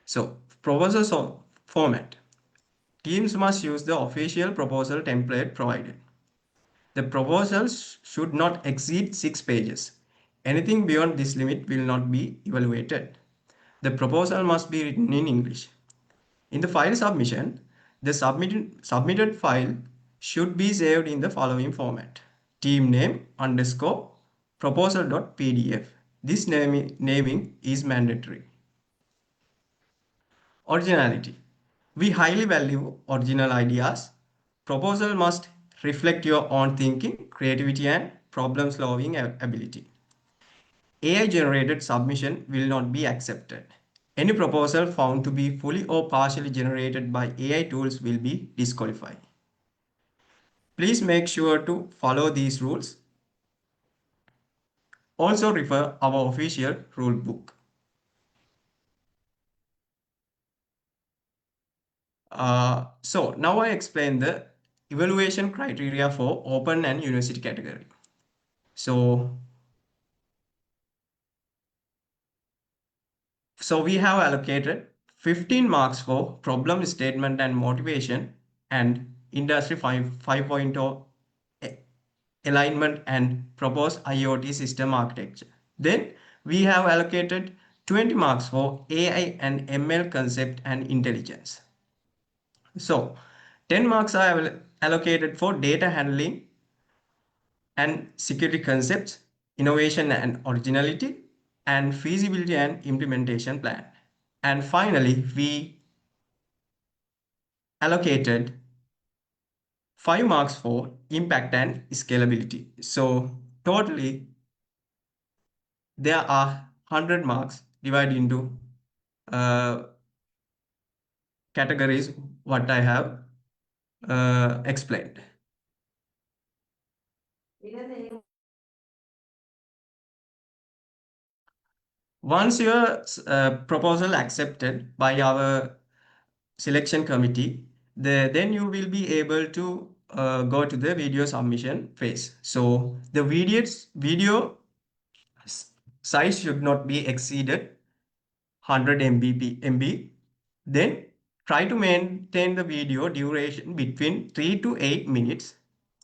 So proposal format. Teams must use the official proposal template provided. The proposals should not exceed 6 pages. Anything beyond this limit will not be evaluated. The proposal must be written in English. In the file submission, the submitted file should be saved in the following format: team name underscore proposal.pdf. This naming is mandatory. Originality. We highly value original ideas. Proposal must reflect your own thinking, creativity, and problem-solving ability. AI-generated submission will not be accepted. Any proposal found to be fully or partially generated by AI tools will be disqualified. Please make sure to follow these rules. Also refer our official rule book. So now I explain the evaluation criteria for open and university category. So we have allocated 15 marks for problem statement and motivation and industry 5.0 alignment and proposed IoT system architecture. Then we have allocated 20 marks for AI and ML concept and intelligence. So 10 marks are allocated for data handling and security concepts, innovation and originality, and feasibility and implementation plan. And finally, we allocated 5 marks for impact and scalability. So totally, there are 100 marks divided into categories what I have explained. Once your proposal accepted by our selection committee, then you will be able to go to the video submission phase. So the video size should not be exceeded 100 MB. Then try to maintain the video duration between 3 to 8 minutes.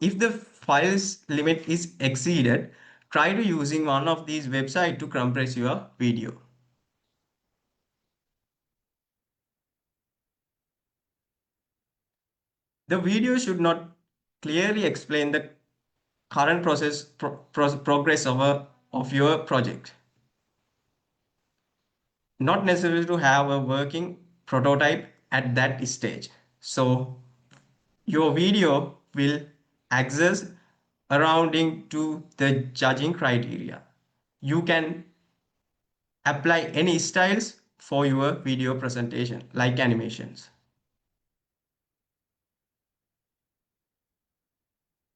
If the files limit is exceeded, try to using one of these websites to compress your video. The video should not clearly explain the current progress of your project. Not necessary to have a working prototype at that stage. So your video will access surrounding to the judging criteria. You can apply any styles for your video presentation, like animations.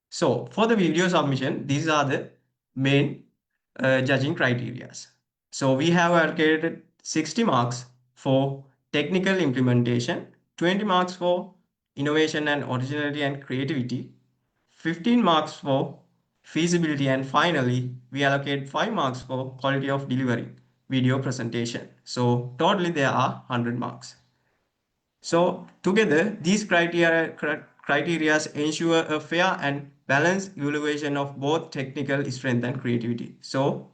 So for the video submission, these are the main judging criteria. So we have allocated 60 marks for technical implementation, 20 marks for innovation and originality and creativity, 15 marks for feasibility, and finally we allocate 5 marks for quality of delivery video presentation. So totally there are 100 marks. So together these criteria ensure a fair and balanced evaluation of both technical strength and creativity. So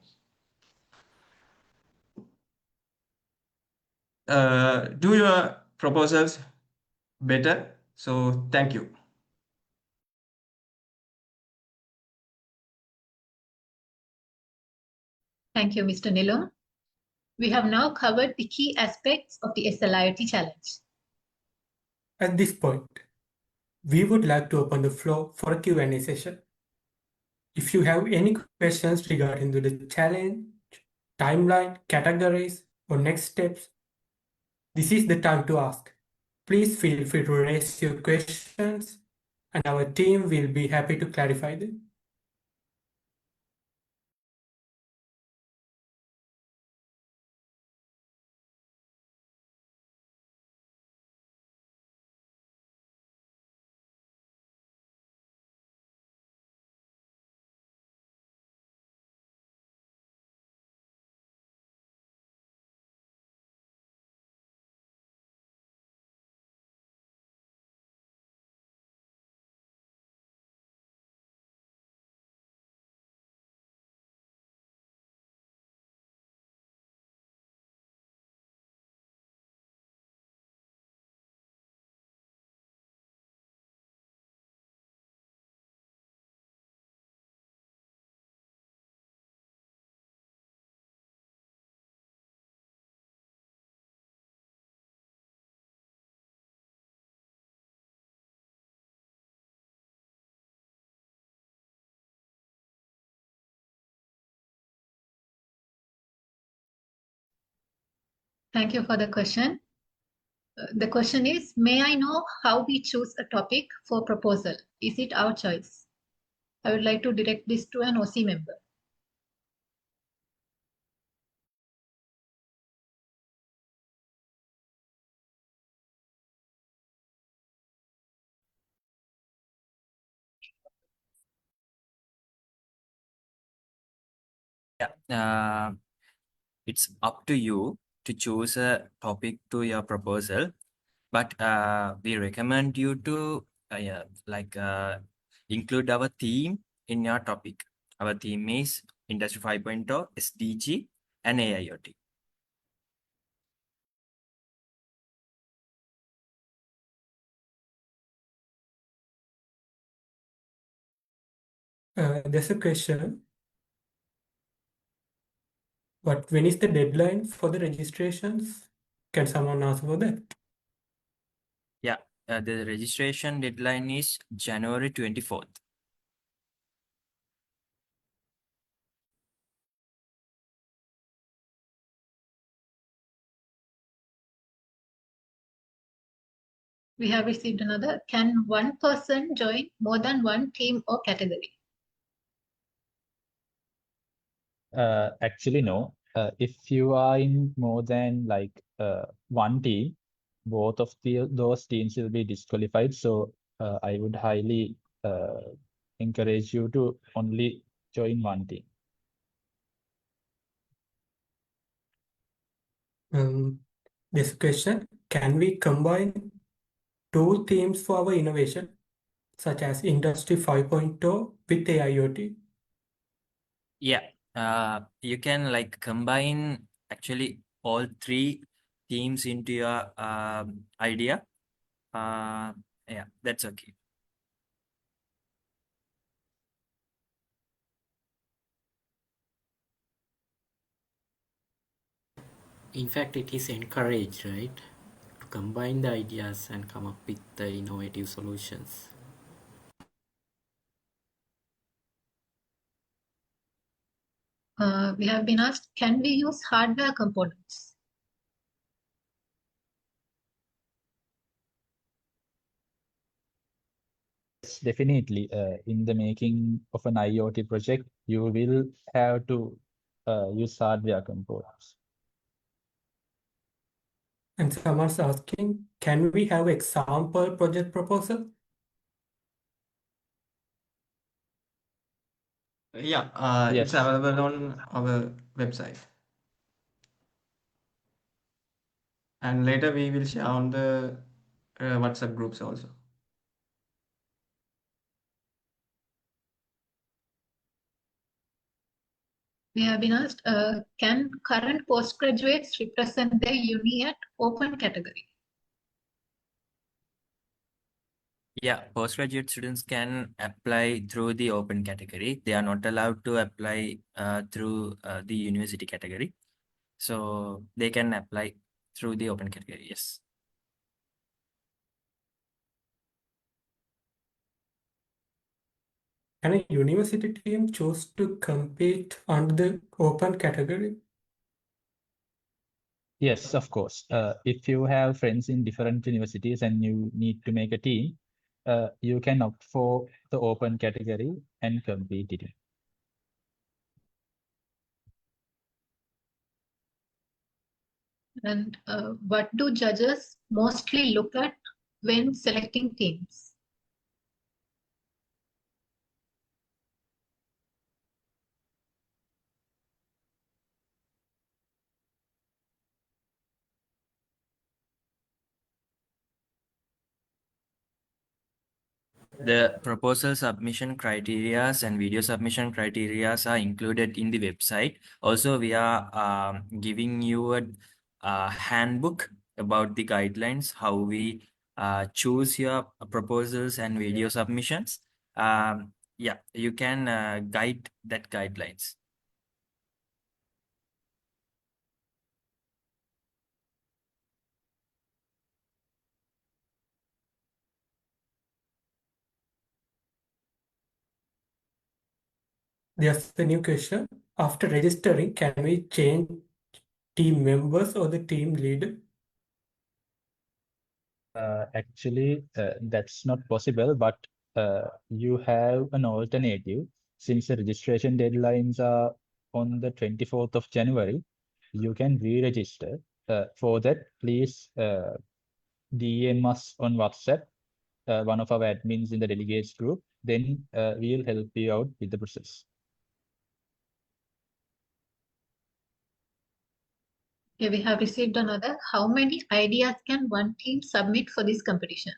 do your proposals better. So thank you. Thank you, Mr. Nilum. We have now covered the key aspects of the SLIOT challenge. At this point, we would like to open the floor for a Q&A session. If you have any questions regarding the challenge, timeline, categories, or next steps, this is the time to ask. Please feel free to raise your questions, and our team will be happy to clarify them. Thank you for the question. The question is, may I know how we choose a topic for proposal? Is it our choice? I would like to direct this to an OC member. Yeah, it's up to you to choose a topic to your proposal, but we recommend you to yeah, include our theme in your topic. Our theme is Industry 5.0, SDG, and AIoT. There's a question. But when is the deadline for the registrations? Can someone answer for that? Yeah, the registration deadline is January 24th. We have received another. Can one person join more than one team or category? Actually, no. If you are in more than one team, both of those teams will be disqualified. So I would highly encourage you to only join one team. This question, can we combine two themes for our innovation, such as Industry 5.0 with AIoT? Yeah, you can combine actually all three themes into your idea. Yeah, that's okay. In fact, it is encouraged, right, to combine the ideas and come up with the innovative solutions. We have been asked, can we use hardware components? Yes, definitely. In the making of an IoT project, you will have to use hardware components. And someone's asking, can we have example project proposal? Yeah, Yes. it's available on our website. And later we will share on the WhatsApp groups also. We have been asked, can current postgraduates represent their uni at open category? Yeah, postgraduate students can apply through the open category. They are not allowed to apply through the university category. So they can apply through the open category, yes. Can a university team choose to compete under the open category? Yes, of course. If you have friends in different universities and you need to make a team, you can opt for the open category and compete it. And what do judges mostly look at when selecting teams? The proposal submission criteria and video submission criteria are included in the website. Also, we are giving you a handbook about the guidelines, how we choose your proposals and video submissions. Yeah, you can guide that guidelines. There's the new question. After registering, can we change team members or the team leader? Actually, that's not possible, but you have an alternative. Since the registration deadlines are on the 24th of January, you can re-register. For that, please DM us on WhatsApp, one of our admins in the delegates group. Then we'll help you out with the process. Okay, we have received another. How many ideas can one team submit for this competition?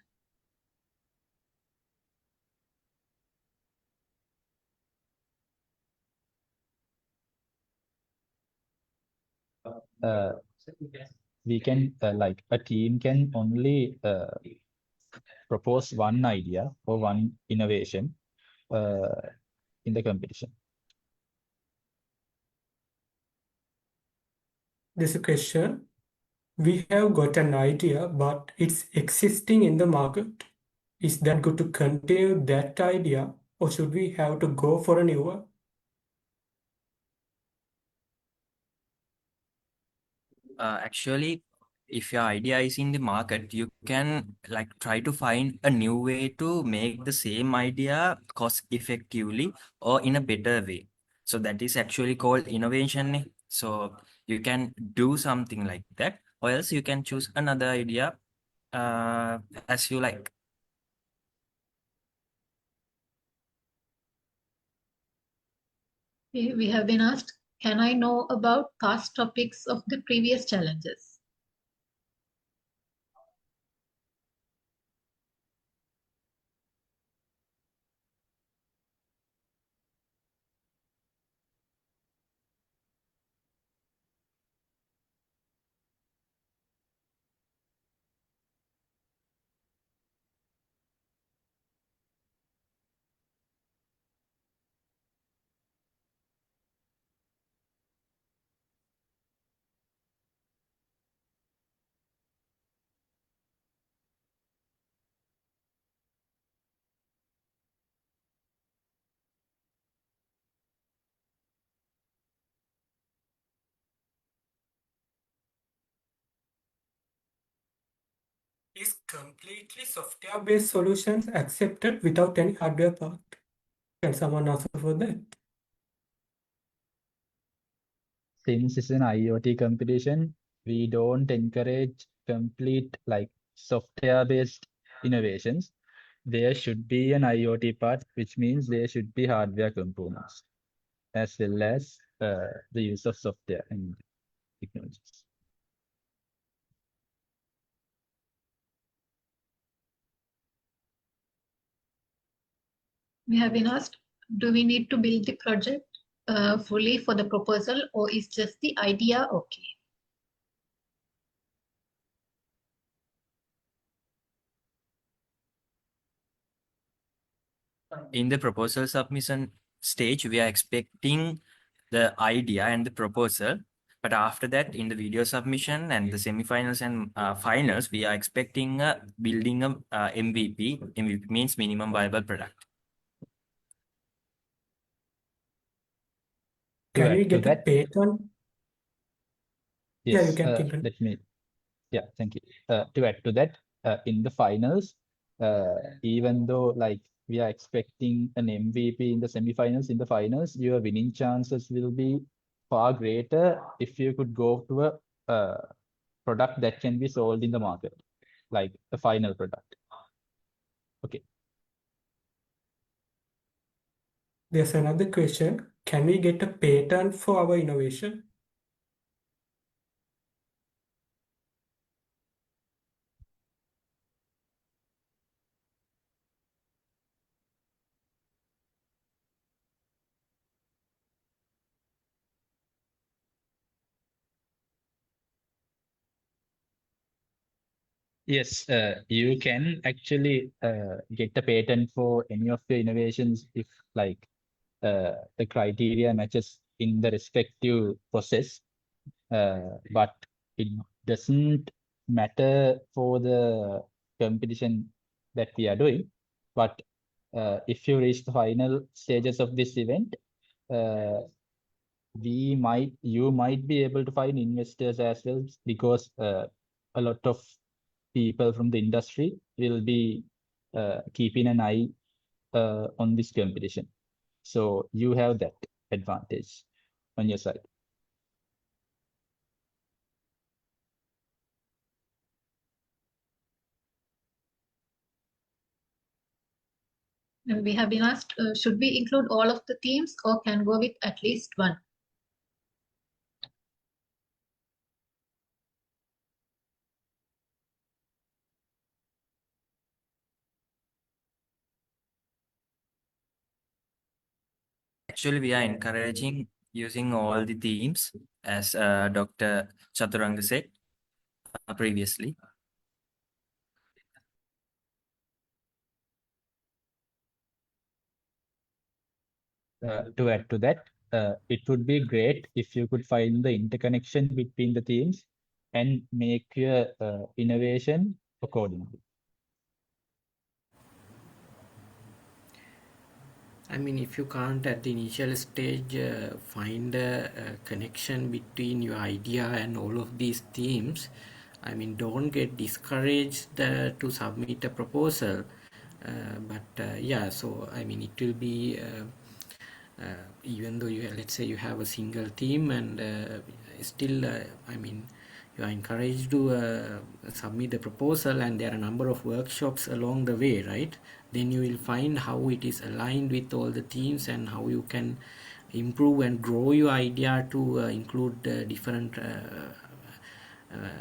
We can, like, a team can only propose one idea or one innovation in the competition. This question. We have got an idea, but it's existing in the market. Is that good to continue that idea, or should we have to go for a new one? Actually, if your idea is in the market, you can like try to find a new way to make the same idea cost effectively or in a better way. So that is actually called innovation. So you can do something like that, or else you can choose another idea as you like. We have been asked, can I know about past topics of the previous challenges? Is completely software-based solutions accepted without any hardware part? Can someone answer for that? Since it's an IoT competition, we don't encourage complete like software-based innovations. There should be an IoT part, which means there should be hardware components, as well as the use of software and technologies. We have been asked, do we need to build the project fully for the proposal, or is just the idea okay? In the proposal submission stage, we are expecting the idea and the proposal. But after that, in the video submission and the semifinals and finals, we are expecting building a MVP. MVP means minimum viable product. Can we add to get a that, patent? Yeah, you yes, can continue. let me, yeah, thank you. To add to that, in the finals, even though like we are expecting an MVP in the semifinals, in the finals, your winning chances will be far greater if you could go to a product that can be sold in the market, like a final product. Okay. There's another question. Can we get a patent for our innovation? Yes, you can actually get a patent for any of the innovations if like the criteria matches in the respective process, but it doesn't matter for the competition that we are doing. But if you reach the final stages of this event, you might be able to find investors as well, because a lot of people from the industry will be keeping an eye on this competition. So you have that advantage on your side. And we have been asked, should we include all of the themes or can go with at least one? Actually, we are encouraging using all the themes, as Dr. Chaturanga said previously. To add to that, it would be great if you could find the interconnection between the themes and make your innovation accordingly. I mean, if you can't at the initial stage find a connection between your idea and all of these themes, I mean, don't get discouraged to submit a proposal. Yeah, so I mean, it will be even though let's say you have a single theme, and still, I mean, you are encouraged to submit the proposal, and there are a number of workshops along the way, right? Then you will find how it is aligned with all the themes and how you can improve and grow your idea to include different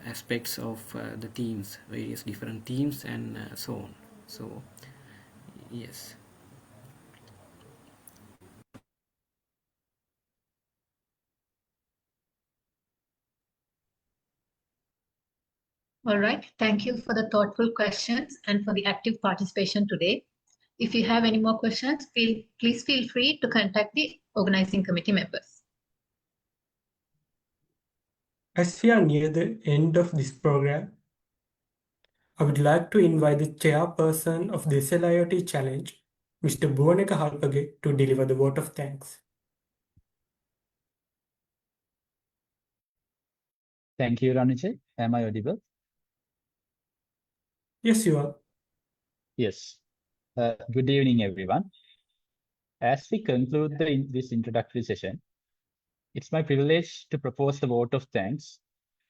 aspects of the themes, various different themes, and so on. So yes. All right, thank you for the thoughtful questions and for the active participation today. If you have any more questions, please feel free to contact the organizing committee members. As we are near the end of this program, I would like to invite the chairperson of the SLIOT Challenge, Mr. Bhuvaneka Halpage, to deliver the vote of thanks. Thank you, Ranuche. Am I audible? Yes, you are. Yes. Good evening, everyone. As we conclude this introductory session, it's my privilege to propose the vote of thanks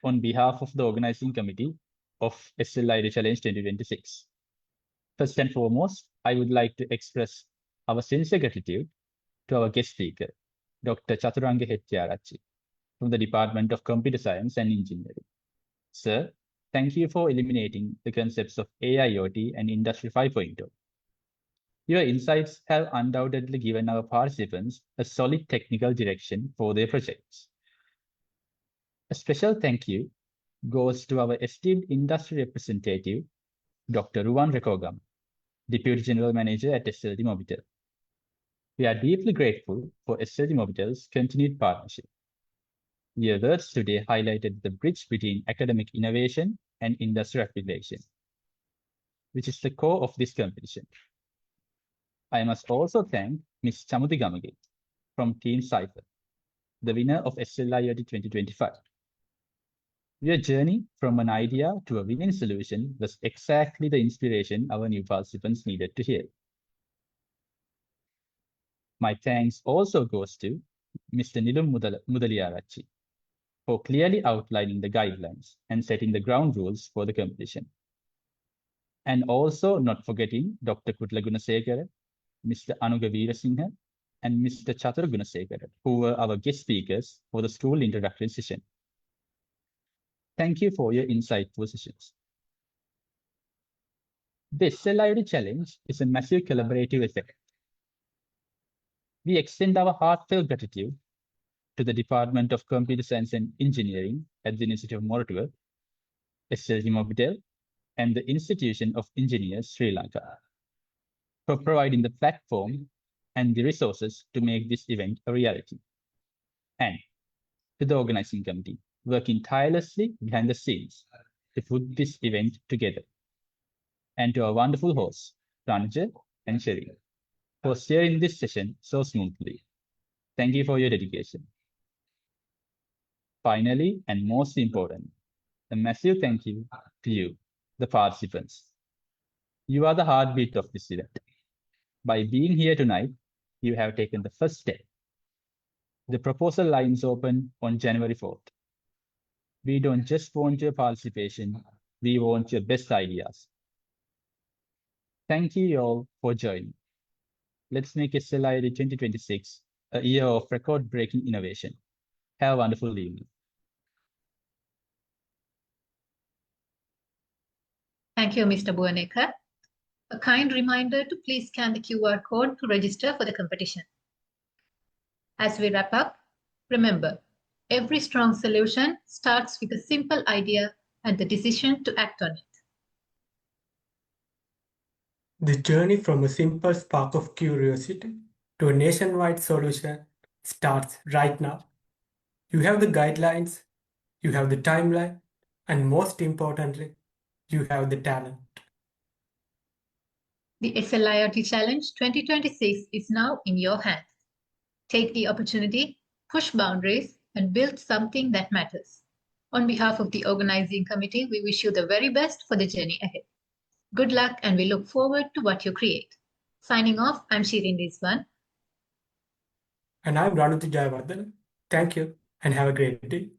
on behalf of the organizing committee of SLIOT Challenge 2026. First and foremost, I would like to express our sincere gratitude to our guest speaker, Dr. Chaturanga Hettiarachchi, from the Department of Computer Science and Engineering. Sir, thank you for illuminating the concepts of AIoT and Industry 5.0. Your insights have undoubtedly given our participants a solid technical direction for their projects. A special thank you goes to our esteemed industry representative, Dr. Ruwan Rekogam, Deputy General Manager at SLT Mobitel. We are deeply grateful for SLT Mobitel's continued partnership. Your words today highlighted the bridge between academic innovation and industry application, which is the core of this competition. I must also thank Ms. Chamuthi Gamage from Team Cypher the winner of SLIOT 2025. Your journey from an idea to a winning solution was exactly the inspiration our new participants needed to hear. My thanks also goes to Mr. Nilum Mudaliarachi for clearly outlining the guidelines and setting the ground rules for the competition. And also not forgetting Dr. Kutla Gunasekara, Mr. Anuga Veerasinghe, and Mr. Chatur Gunasekara, who were our guest speakers for the school introductory session. Thank you for your insightful sessions. The SLIOT challenge is a massive collaborative effort. We extend our heartfelt gratitude to the Department of Computer Science and Engineering at the University of Moratuwa, SLG Mobitel, and the Institution of Engineers, Sri Lanka, for providing the platform and the resources to make this event a reality. And to the organizing committee, working tirelessly behind the scenes to put this event together. And to our wonderful hosts, Ranjit and Sherry, for steering this session so smoothly. Thank you for your dedication. Finally, and most important, a massive thank you to you, the participants. You are the heartbeat of this event. By being here tonight, you have taken the first step. The proposal lines open on January 4th. We don't just want your participation, we want your best ideas. Thank you all for joining. Let's make SLIOT 2026 a year of record-breaking innovation. Have a wonderful evening. Thank you, Mr. Buanekar. A kind reminder to please scan the QR code to register for the competition. As we wrap up, remember, every strong solution starts with a simple idea and the decision to act on it. The journey from a simple spark of curiosity to a nationwide solution starts right now. You have the guidelines, you have the timeline, and most importantly, you have the talent. The SLIOT Challenge 2026 is now in your hands. Take the opportunity, push boundaries, and build something that matters. On behalf of the organizing committee, we wish you the very best for the journey ahead. Good luck, and we look forward to what you create. Signing off, I'm Shirin Rizwan. And I'm Ranuti Jayavardhan. Thank you, and have a great day.